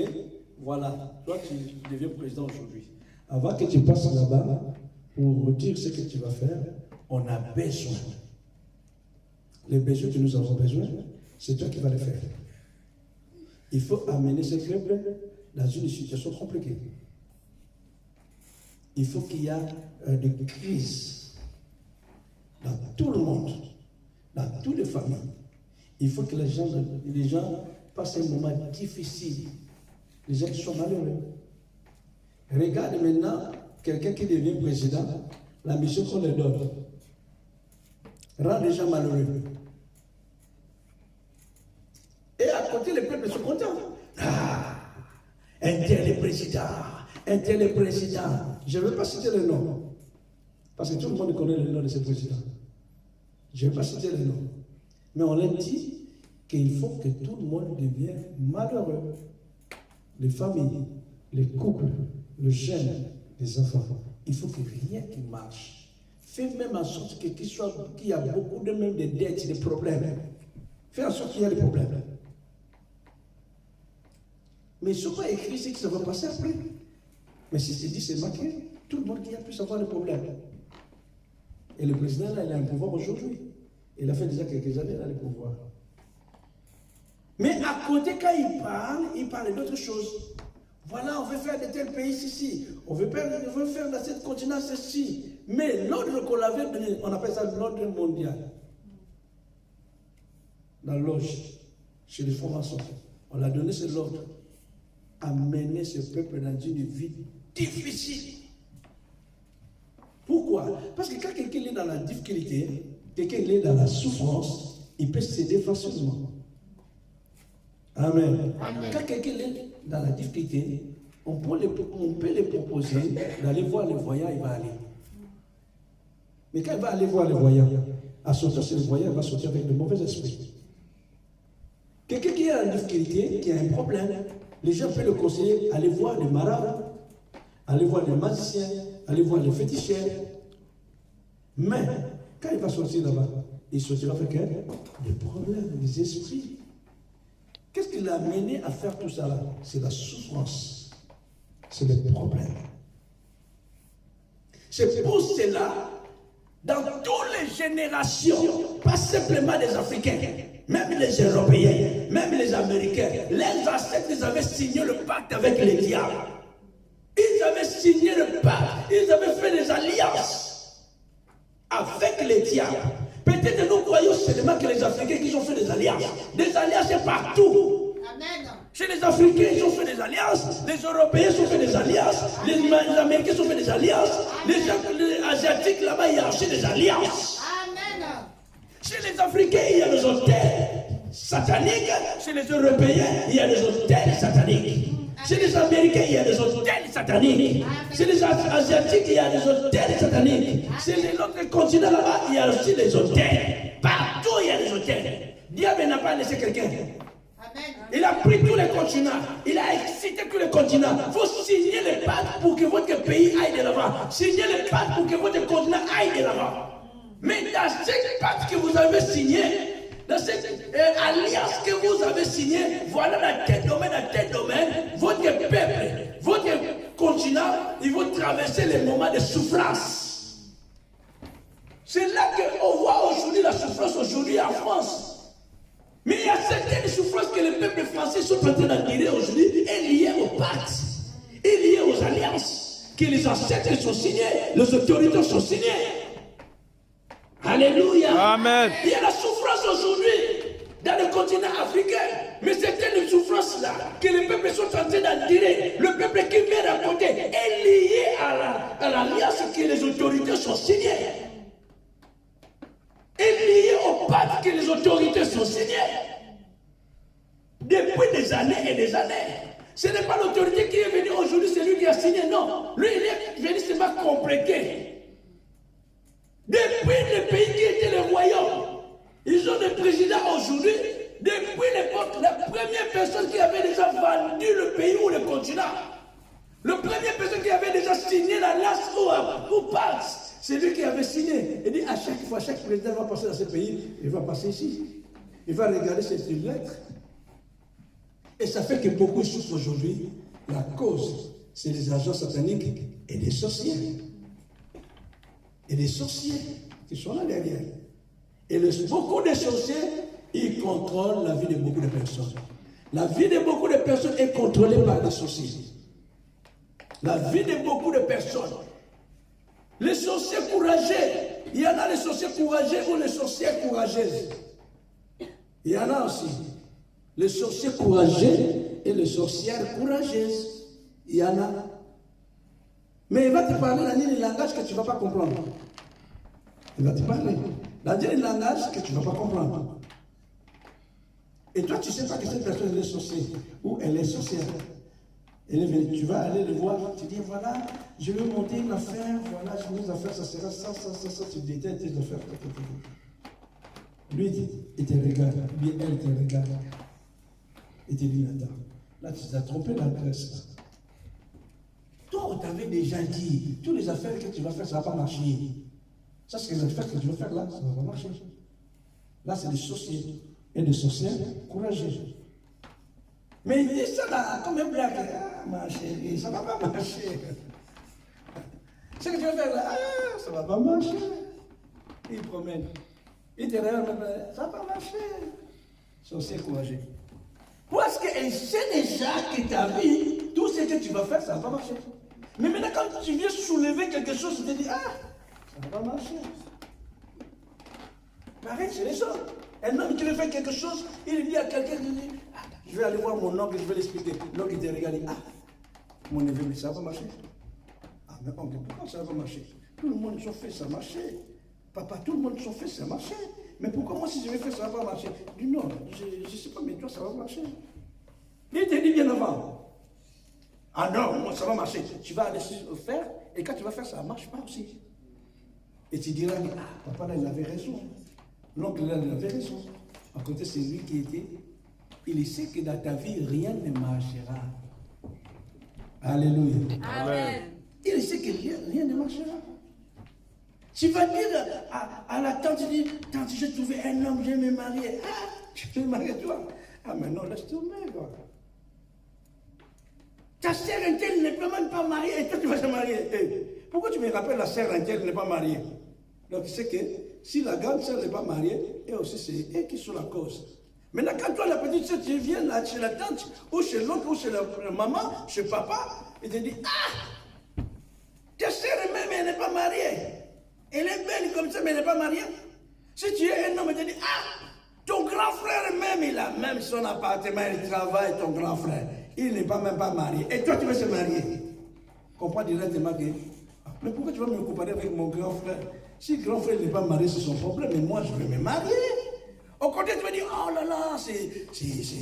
voilà, toi tu deviens président aujourd'hui. Avant que tu passes là-bas, pour dire ce que tu vas faire, on a besoin. Les besoins que nous avons besoin, c'est toi qui vas les faire. Il faut amener ce peuple dans une situation compliquée. Il faut qu'il y ait des crises dans tout le monde, dans toutes les familles. Il faut que les gens passent un moment difficile. Les gens qui sont malheureux. Regarde maintenant quelqu'un qui devient président, la mission qu'on leur donne. Rend les gens malheureux. Et à côté, les peuples sont contents. Ah, un tel est président, un tel est président. Je ne vais pas citer le nom, parce que tout le monde connaît le nom de ce président. Je ne vais pas citer le nom. Mais on a dit qu'il faut que tout le monde devienne malheureux. Les familles, les couples, les jeunes, les enfants. Il faut que rien qui marche. Fais même en sorte qu'il y a beaucoup de même de dettes, de problèmes. Fais en sorte qu'il y a des problèmes. Mais ce qu'on a écrit, c'est que ça va passer après. Mais si c'est dit, c'est marqué, tout le monde qui a pu savoir le problème. Et le président, là, il a un pouvoir aujourd'hui. Il a fait déjà quelques années, là, le pouvoir. Mais à côté, quand il parle d'autres choses. Voilà, on veut faire de tels pays ceci. On veut faire dans cette continent ceci. Mais l'ordre qu'on avait donné, on appelle ça l'ordre mondial. Dans l'Loge, chez les francs-maçons, on a donné cet ordre. Amener ce peuple dans une vie difficile. Pourquoi? Parce que quand quelqu'un est dans la difficulté, quelqu'un est dans la souffrance, il peut céder facilement. Amen. Amen. Quand quelqu'un est dans la difficulté, on peut les proposer d'aller voir les voyants, il va aller. Mais quand il va aller voir les voyants, à sortir sur les voyants, il va sortir avec de mauvais esprits. Quelqu'un qui est en difficulté, qui a un problème, les gens peuvent le conseiller, aller voir les marabouts, aller voir les magiciens, aller voir les féticheurs. Mais, quand il va sortir là-bas, il sortira avec des problèmes, des esprits. Qu'est-ce qui l'a amené à faire tout ça là? C'est la souffrance. C'est le problème. C'est pour cela, dans toutes les générations, pas simplement des Africains, même les Européens, même les Américains, les ancêtres, ils avaient signé le pacte avec les diables. Ils avaient signé le pacte, ils avaient fait des alliances avec les diables. Peut-être nous croyons seulement que les Africains qui ont fait des alliances c'est partout. Amen. Chez les Africains, ils ont fait des alliances, les Européens ont fait des alliances, les Américains ont fait des alliances, les Asiatiques là-bas, il y a aussi des alliances. Amen. Chez les Africains, il y a des hôtels sataniques, chez les Européens, il y a des hôtels sataniques. Chez les Américains, il y a des hôtels sataniques. Chez les Asiatiques, il y a des hôtels sataniques. Chez les autres continents là-bas, il y a aussi des hôtels. Partout, il y a des hôtels. Diable n'a pas laissé quelqu'un. Il a pris tous les continents. Il a excité tous les continents. Il faut signer les pactes pour que votre pays aille de l'avant. Signez les pactes pour que votre continent aille de l'avant. Mais dans ces pactes que vous avez signés, dans cette alliance que vous avez signée, voilà dans tel domaine, votre peuple, votre continent, il va traverser les moments de souffrance. C'est là qu'on voit aujourd'hui la souffrance aujourd'hui en France. Mais il y a certaines souffrances que les peuples français sont en train d'endurer aujourd'hui et liées aux pactes, et liées aux alliances que les ancêtres sont signés, les autorités sont signées. Alléluia. Amen. Il y a la souffrance aujourd'hui dans le continent africain. Mais certaines souffrances-là que les peuples sont en train d'endurer, le peuple qui vient à côté est lié à l'alliance que les autorités sont signées. Est lié au pacte que les autorités sont signées. Depuis des des années et des années. Ce n'est pas l'autorité qui est venue aujourd'hui, c'est lui qui a signé, non. Lui, il est venu seulement compléter. Depuis le pays qui était le royaume, ils ont des présidents aujourd'hui. Depuis l'époque, la première personne qui avait déjà vendu le pays ou le continent, la première personne qui avait déjà signé la lasse ou passe, c'est lui qui avait signé. Il dit à chaque fois, chaque président va passer dans ce pays, il va passer ici. Il va regarder cette lettre. Et ça fait que beaucoup souffrent aujourd'hui. La cause, c'est les agents sataniques et les sorciers. Et les sorciers qui sont là derrière. Et beaucoup de sorciers, ils contrôlent la vie de beaucoup de personnes. La vie de beaucoup de personnes est contrôlée par les sorciers. La vie de beaucoup de personnes. Les sorciers courageux, il y en a les sorciers courageux ou les sorcières courageuses. Il y en a aussi. Les sorciers courageux et les sorcières courageuses. Il y en a. Mais il va te parler dans un langage que tu ne vas pas comprendre. Il va te parler dans un langage que tu ne vas pas comprendre. Et toi, tu ne sais pas que cette personne est sorcière ou elle est sorcière. Elle est venue, tu vas aller le voir, tu dis voilà, je vais monter une affaire, voilà, je vais une affaire, ça sera ça, tu détestes tes affaires. Lui, il te regarde, bien elle te regarde. Et te dit, attends, là tu t'es trompé l'adresse. Toi, on t'avait déjà dit, toutes les affaires que tu vas faire, ça ne va pas marcher. Ça, c'est les affaires que tu vas faire là, ça ne va pas marcher. Là, c'est des sorciers et des sorcières courageux. Mais il dit ça là, comme un blague. Ah, ma chérie, ça ne va pas marcher. Ce que tu vas faire là, ah, ça ne va pas marcher. Il promène. Il te regarde, ça ne va pas marcher. Sorcier courageux. Parce qu'elle sait déjà que ta vie, tout ce que tu vas faire, ça ne va pas marcher. Mais maintenant, quand tu viens soulever quelque chose, tu te dis, ah, ça ne va pas marcher. Pareil, c'est les autres. Un homme qui veut faire quelque chose, il dit à quelqu'un, il dit, ah, je vais aller voir mon oncle, je vais l'expliquer. L'oncle, il te regarde, il dit, ah, mon neveu, mais ça va pas marcher. Ah, mais oncle, pourquoi ça va pas marcher? Tout le monde s'en fait, ça marchait. Papa, tout le monde s'en fait, ça marchait. Mais pourquoi moi, si je vais faire, ça ne va pas marcher? Je dis non, je ne sais pas, mais toi, ça va marcher. Il te dit bien avant. Ah non, moi, ça va marcher. Tu vas aller faire, et quand tu vas faire, ça ne marche pas aussi. Et tu diras, ah, papa, là, il avait raison. L'oncle, là, il avait raison. À côté, c'est lui qui était. Il sait que dans ta vie, rien ne marchera. Alléluia. Amen. Il sait que rien ne marchera. Tu vas dire à la tante, tu dis, tante, j'ai trouvé un homme, je vais me marier. Ah, tu veux me marier toi? Ah, mais non, laisse tomber, quoi. Ta sœur Intel ne peut même pas marier, et toi, tu vas te marier. Hey, pourquoi tu me rappelles la sœur Intel n'est pas mariée? Donc, tu sais que si la grande sœur n'est pas mariée, et aussi c'est elle qui sont la cause. Maintenant, quand toi, la petite sœur, tu viens là, chez la tante, ou chez l'oncle, ou chez la maman, chez papa, et tu dis, ah, ta sœur même, elle n'est pas mariée. Elle est belle comme ça, mais elle n'est pas mariée. Si tu es un homme, tu dis, ah, ton grand frère même, il a même son appartement, il travaille, ton grand frère. Il n'est pas même pas marié. Et toi, tu veux se marier. Comprends directement que, ah, mais pourquoi tu vas me comparer avec mon grand frère? Si le grand frère n'est pas marié, c'est son problème, mais moi, je vais me marier. Au contraire, tu vas dire, oh là là, c'est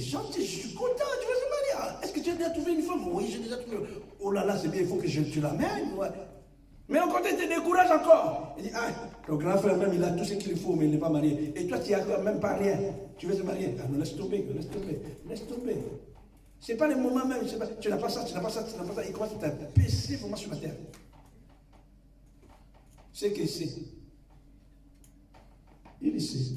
gentil, je suis content, tu vas se marier. Est-ce que tu as déjà trouvé une femme? Oui, j'ai déjà trouvé. Oh là là, c'est bien, il faut que tu l'amènes. Ouais. Mais au contraire, tu te décourages encore. Il dit, ah, le grand frère même, il a tout ce qu'il faut, mais il n'est pas marié. Et toi, tu n'as même pas rien. Tu veux se marier? Ah non, laisse tomber, laisse tomber, laisse tomber. Ce n'est pas le moment même, pas, tu n'as pas ça, tu n'as pas ça, tu n'as pas ça. Il commence à baisser vraiment sur la terre. C'est qu'il sait. Il sait.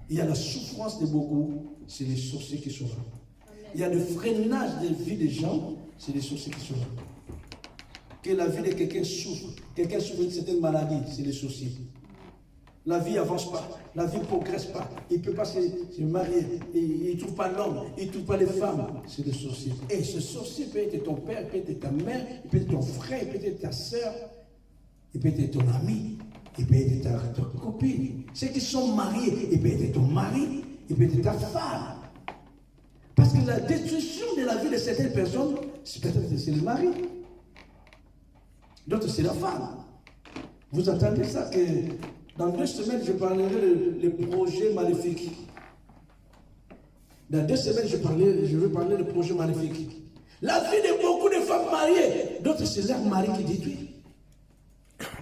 Il y a la souffrance de beaucoup, c'est les sorciers qui sont là. Il y a le freinage des vies des gens, c'est les sorciers qui sont là. Que la vie de quelqu'un souffre d'une certaine maladie, c'est les sorciers. La vie n'avance pas, la vie ne progresse pas, il ne peut pas se marier, il ne trouve pas l'homme, il ne trouve pas les femmes, c'est des sorciers. Et ce sorcier peut être ton père, il peut être ta mère, il peut être ton frère, il peut être ta soeur, il peut être ton ami, il peut être ta copine. Ceux qui sont mariés, il peut être ton mari, il peut être ta femme. Parce que la destruction de la vie de certaines personnes, c'est peut-être c'est le mari. D'autres, c'est la femme. Vous entendez ça que dans 2 semaines, je parlerai des projets maléfiques. Dans 2 semaines, je vais parler de projet magnifique. La vie de beaucoup de femmes mariées, d'autres c'est leur mari qui détruit.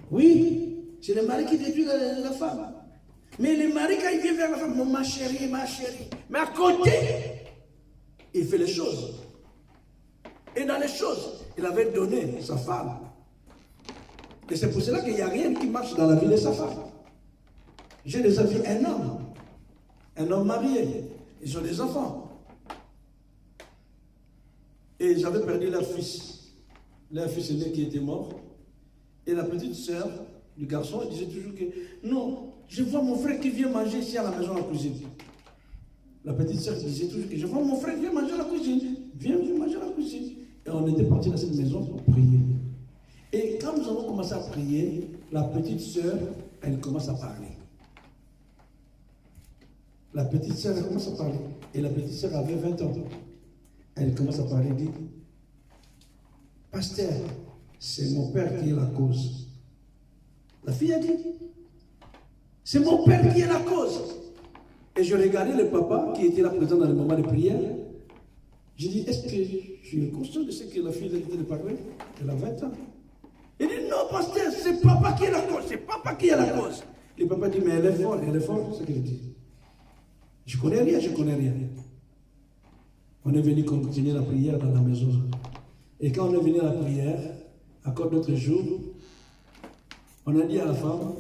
Oui, c'est le mari qui détruit la femme. Mais le mari, quand il vient vers la femme, ma chérie, ma chérie. Mais à côté, il fait les choses. Et dans les choses, il avait donné sa femme. Et c'est pour cela qu'il n'y a rien qui marche dans la vie de sa femme. J'ai déjà vu un homme marié. Ils ont des enfants. Et ils avaient perdu leur fils. Leur fils aîné qui était mort. Et la petite sœur du garçon, elle disait toujours que non, je vois mon frère qui vient manger ici à la maison à la cuisine. La petite sœur disait toujours que je vois mon frère qui vient manger à la cuisine. Viens manger à la cuisine. Et on était partis dans cette maison pour prier. Et quand nous avons commencé à prier, la petite sœur, elle commence à parler. La petite sœur, elle commence à parler. Et la petite sœur avait 20 ans. Elle commence à parler, dit, pasteur, c'est mon père qui est la cause. La fille a dit, c'est mon père qui est la cause. Et je regardais le papa qui était là présent dans le moment de prière. Je dis, est-ce que je suis conscient de ce que la fille a dit de parler? Elle a 20 ans. Il dit, non, pasteur, c'est papa qui est la cause. C'est papa qui est la cause. Le papa dit, mais elle est forte, c'est ce qu'il dit. Je connais rien. On est venu continuer la prière dans la maison. Et quand on est venu à la prière, encore d'autres jours, on a dit à la femme,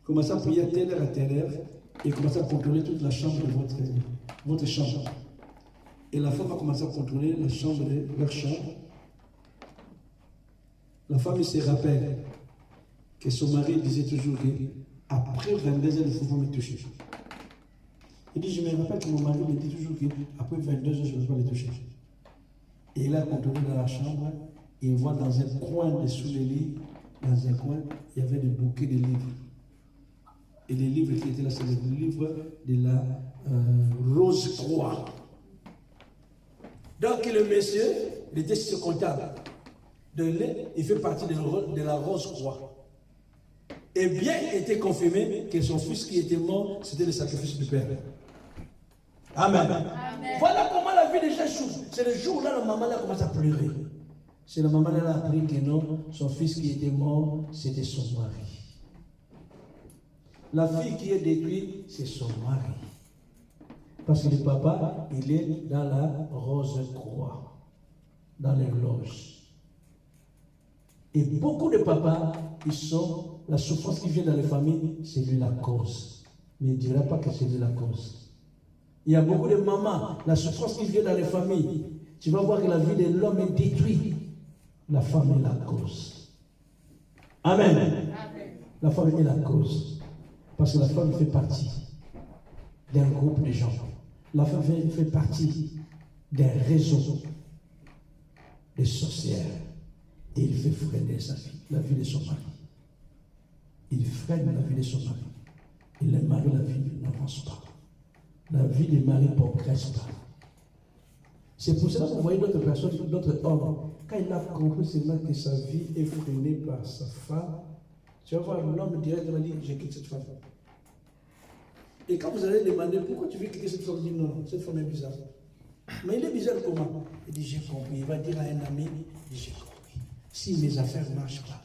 commencez à prier à telle heure, et commencez à contrôler toute la chambre de votre chambre. Et la femme a commencé à contrôler la chambre de leur chambre. La femme se rappelle que son mari disait toujours qu'après 22 heures, il ne faut pas me toucher. Il dit, je me rappelle que mon mari me dit toujours qu'après 22 heures, je ne peux pas les toucher. Et il a contrôlé dans la chambre, et il voit dans un coin dessous le lit, dans un coin, il y avait des bouquets de livres. Et les livres qui étaient là, c'est les livres de la Rose-Croix. Donc le monsieur, il était sur comptable. Il fait partie de la Rose-Croix. Et bien était confirmé que son fils qui était mort, c'était le sacrifice du Père. Amen. Amen. Voilà comment la vie des gens souffre. C'est le jour où là, la maman a commencé à pleurer. C'est la maman a appris que non, son fils qui était mort, c'était son mari. La fille qui est détruite, c'est son mari. Parce que le papa, il est dans la Rose-Croix, dans les loges. Et beaucoup de papas, ils sont, la souffrance qui vient dans les familles, c'est lui la cause. Mais il ne dira pas que c'est lui la cause. Il y a beaucoup de mamans, la souffrance qui vient dans les familles, tu vas voir que la vie de l'homme est détruite. La femme est la cause. Amen. Amen. La femme est la cause. Parce que la femme fait partie d'un groupe de gens. La femme fait partie d'un réseau de sorcières. Et il fait freiner sa vie, la vie de son mari. Il freine la vie de son mari. Et le mari, la vie n'avance pas. La vie des maris ne progresse pas. C'est pour cela que vous voyez d'autres personnes, d'autres hommes, quand il a compris seulement que sa vie est freinée par sa femme, tu vas voir l'homme directement dire, je quitte cette femme. Et quand vous allez demander pourquoi tu veux quitter cette femme, il dit non, cette femme est bizarre. Mais il est bizarre comment? Il dit j'ai compris. Il va dire à un ami, il dit j'ai compris. Si mes affaires ne marchent pas,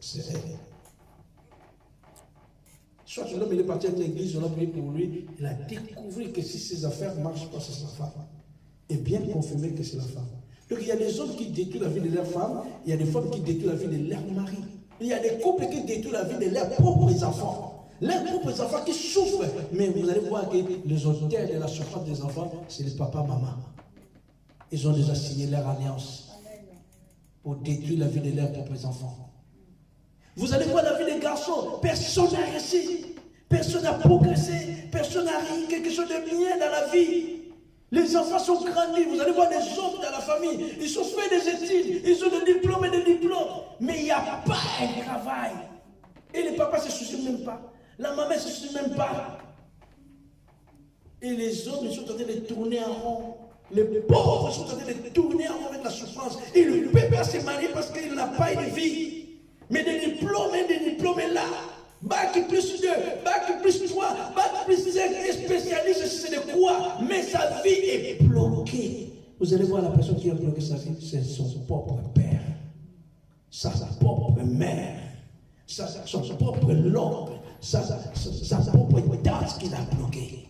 c'est elle. Soit l'homme il est parti à l'église, on a prié pour lui, il a découvert que si ses affaires ne marchent pas, c'est sa femme. Et bien confirmé que c'est la femme. Donc il y a des hommes qui détruisent la vie de leur femme, il y a des femmes qui détruisent la vie de leur mari. Il y a des couples qui détruisent la vie de leurs propres enfants. Leurs propres enfants qui souffrent. Mais vous allez voir que les auteurs de la souffrance des enfants, c'est les papas, maman. Ils ont déjà signé leur alliance pour détruire la vie de leurs propres enfants. Vous allez voir la vie des garçons, personne n'a réussi, personne n'a progressé, personne n'a rien, quelque chose de bien dans la vie. Les enfants sont grandis, vous allez voir des hommes dans la famille, ils ont fait des études, ils ont des diplômes et des diplômes, mais il n'y a pas un travail. Et les papas ne se soucient même pas, la maman ne se soucie même pas. Et les hommes, ils sont en train de tourner en rond. Les pauvres sont en train de tourner en rond avec la souffrance. Et le pépère s'est marié parce qu'il n'a pas une vie. Mais des diplômes là. Bac plus 2, bac plus 3, bac plus 5, et spécialiste, c'est sa vie est bloquée. Vous allez voir la personne qui a bloqué sa vie, c'est son propre père, sa propre mère, son propre oncle, sa propre tante qui l'a bloqué.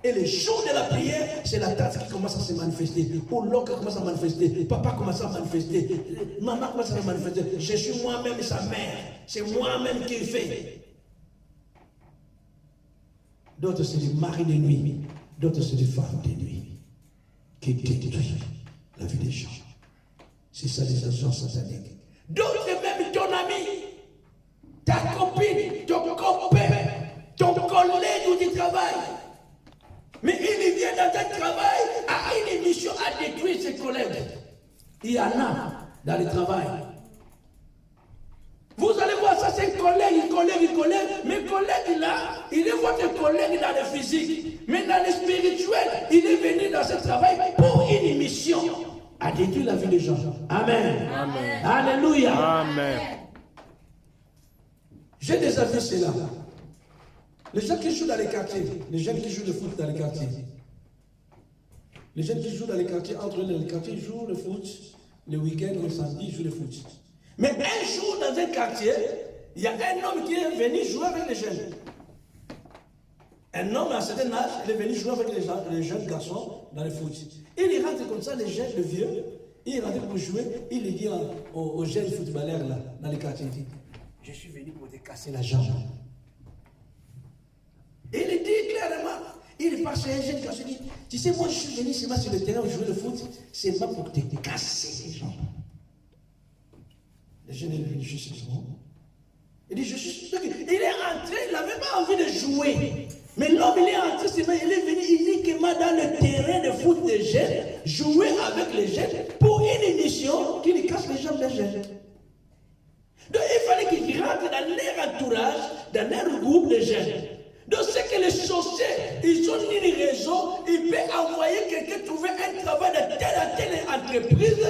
Et le jour de la prière, c'est la tante qui commence à se manifester. Ou l'oncle commence à manifester. Papa commence à manifester. Maman commence à manifester. Je suis moi-même sa mère. C'est moi-même qui le fais. D'autres, c'est des maris de nuit. D'autres, c'est des femmes de nuit. Qui détruisent la vie des gens. C'est ça les agents sataniques. D'autres, même ton ami, ta copine, ton copain, ton collègue où tu travailles. Mais il vient dans un travail à une mission à détruire ses collègues. Il y en a dans le travail. Vous allez voir ça, c'est un collègue. Mais collègue là, il est votre collègue dans le physique. Mais dans le spirituel, il est venu dans ce travail pour une mission à détruire la vie des gens. Amen. Amen. Alléluia. Amen. J'ai des avis, c'est là. Les gens qui jouent dans les quartiers, les jeunes qui jouent le foot dans les quartiers. Les jeunes qui jouent dans les quartiers, entre les quartiers, ils jouent le foot. Le week-end, le samedi, ils jouent le foot. Mais un jour, dans un quartier, il y a un homme qui est venu jouer avec les jeunes. Un homme à un certain âge, il est venu jouer avec les jeunes garçons dans le foot. Il rentre comme ça, les jeunes, le vieux, il rentre pour jouer, il dit aux jeunes footballeurs là, dans les quartiers, il dit, je suis venu pour te casser la jambe. Et il dit clairement, il passe chez un jeune garçon, il dit, tu sais, moi je suis venu seulement sur le terrain où jouer le foot, c'est pas pour te casser les jambes. Le jeune est venu juste chez moi. Il dit, je suis sûr qu'il est entré, il n'avait pas envie de jouer. Mais l'homme, il est entré, il est venu uniquement dans le terrain de foot des jeunes, jouer avec les jeunes pour une mission qui lui casse les jambes des jeunes. Donc il fallait qu'il rentre dans leur entourage, dans leur groupe de jeunes. Donc c'est que les sorciers, ils ont une raison, ils peuvent envoyer quelqu'un trouver un travail dans telle entreprise,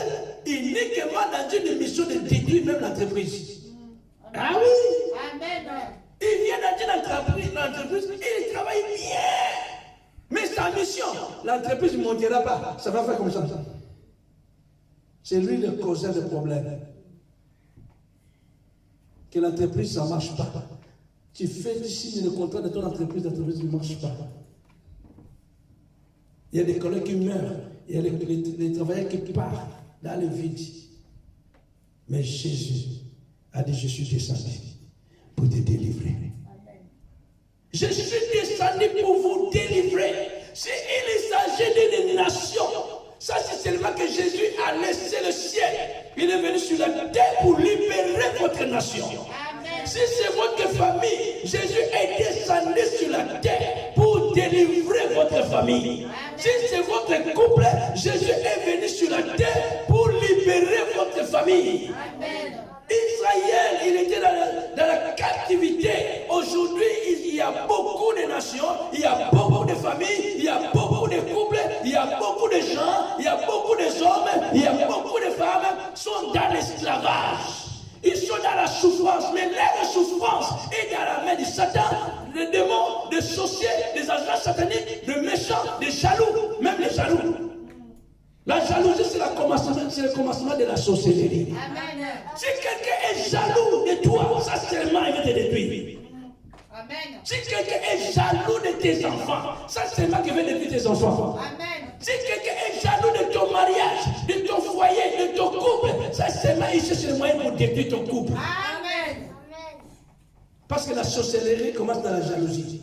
uniquement dans une mission de détruire même l'entreprise. Ah oui! Amen. Il vient dans une entreprise, il travaille bien. Mais sa mission, l'entreprise ne montera pas. Ça va faire comme ça. C'est lui le causeur des problèmes. Que l'entreprise, ça ne marche pas. Tu fais signer le contrat de ton entreprise, l'entreprise ne marche pas. Il y a des collègues qui meurent, il y a les travailleurs qui partent dans le vide. Mais Jésus a dit, je suis descendu pour te délivrer. Amen. Je suis descendu pour vous délivrer. Si il s'agit d'une nation, ça c'est seulement que Jésus a laissé le ciel. Il est venu sur la terre pour libérer votre nation. Si c'est votre famille, Jésus est descendu sur la terre pour délivrer votre famille. Amen. Si c'est votre couple, Jésus est venu sur la terre pour libérer votre famille. Amen. Israël, il était dans la captivité. Aujourd'hui, il y a beaucoup de nations, il y a beaucoup de familles, il y a beaucoup de couples, il y a beaucoup de gens, il y a beaucoup d'hommes, il y a beaucoup de femmes qui sont dans l'esclavage. Ils sont dans la souffrance, mais leur souffrance est dans la main du Satan, des démons, des sorciers, des agents sataniques, des méchants, des jaloux, même les jaloux. La jalousie, c'est le commencement de la sorcellerie. Amen. Si quelqu'un est jaloux de toi, ça seulement il va te détruire. Amen. Si quelqu'un est jaloux de tes enfants, ça seulement il va détruire tes enfants. Amen. Si quelqu'un est jaloux de ton mariage, de ton foyer, de ton couple, ça seulement il cherche le moyen pour détruire ton couple. Amen. Parce que la sorcellerie commence dans la jalousie.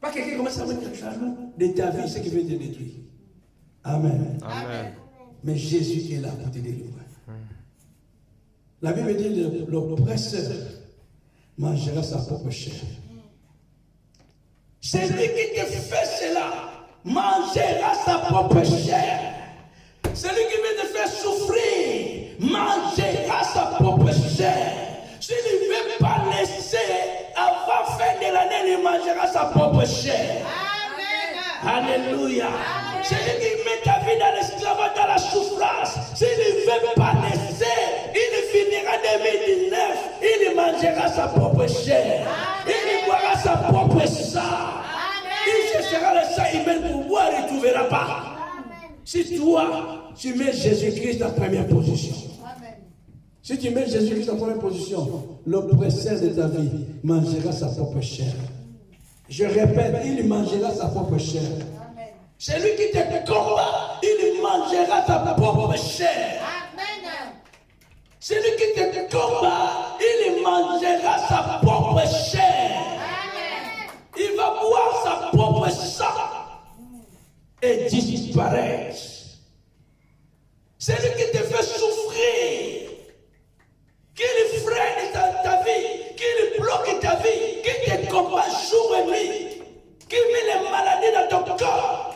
Pas quelqu'un commence à être jaloux de ta vie, c'est qui veut te détruire. Amen. Amen. Mais Jésus est là pour te délivrer. La Bible dit l'oppresseur mangera sa propre chair. Celui qui te fait cela mangera sa propre chair. Celui qui veut te faire souffrir mangera sa propre chair. S'il ne veut pas laisser avant fin de l'année, il mangera sa propre chair. Amen. Alléluia. Celui qui met ta vie dans l'esclavage, dans la souffrance, s'il ne veut pas laisser, il finira 2019, il mangera sa propre chair, il boira sa propre sang, il se sera le sang humain pour boire, il ne trouvera pas. Si toi, tu mets Jésus-Christ en première position. Si tu mets Jésus-Christ en première position, l'oppresseur de ta vie mangera sa propre chair. Je répète, il mangera sa propre chair. Celui qui te combat, il mangera sa propre chair. Celui qui te combat, il mangera sa propre chair. Il va boire sa propre sang et disparaître. Celui qui te fait souffrir, qui freine ta vie, qui bloque ta vie, qui te combat jour et nuit, qui met les maladies dans ton corps.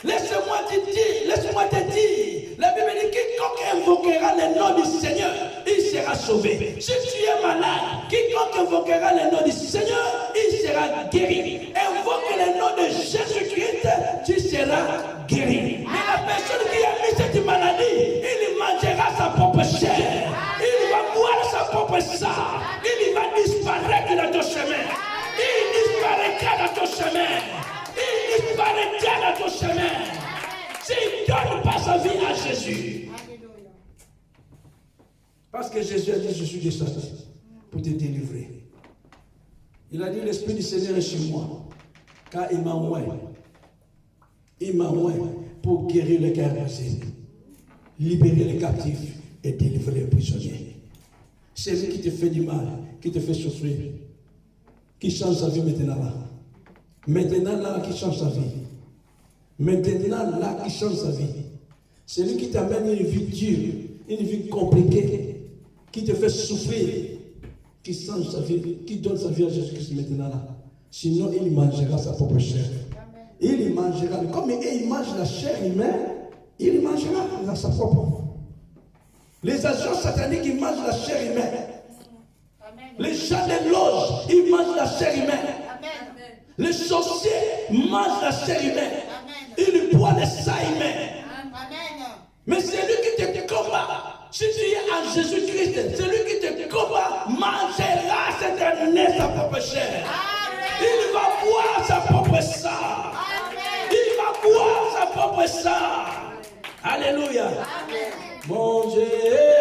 Laisse-moi te dire, la Bible dit quiconque invoquera le nom du Seigneur, il sera sauvé. Si tu es malade, quiconque invoquera le nom du Seigneur, il sera guéri. Invoque le nom de Jésus-Christ, tu seras guéri. Mais la personne qui a mis cette maladie, il mangera sa propre chair, il va boire sa propre sang, il va disparaître dans ton chemin. Il disparaîtra dans ton chemin. Il disparaîtra dans ton chemin. S'il ne donne pas sa vie à Jésus. Parce que Jésus a dit, je suis descendu pour te délivrer. Il a dit, l'Esprit du Seigneur est sur moi. Car il m'a oint. Il m'a oint pour guérir les cœurs brisés, libérer les captifs et délivrer les prisonniers. C'est lui qui te fait du mal, qui te fait souffrir, qui change sa vie maintenant là. Maintenant là, qui change sa vie. Maintenant là, qui change sa vie. C'est lui qui t'amène une vie dure, une vie compliquée, qui te fait souffrir, qui change sa vie, qui donne sa vie à Jésus-Christ maintenant là. Sinon, il mangera sa propre chair. Il mangera, comme il mange la chair humaine, il mangera sa propre. Les agents sataniques, ils mangent la chair humaine. Les gens des loges, ils mangent la chair humaine. Les sorciers mangent la chair humaine. Ils boivent le sang humain. Mais celui qui te combat, si tu es en Jésus-Christ, celui qui te combat mangera cette année sa propre chair. Il va boire sa propre sang. Il va boire sa propre sang. Alléluia. Mon Dieu.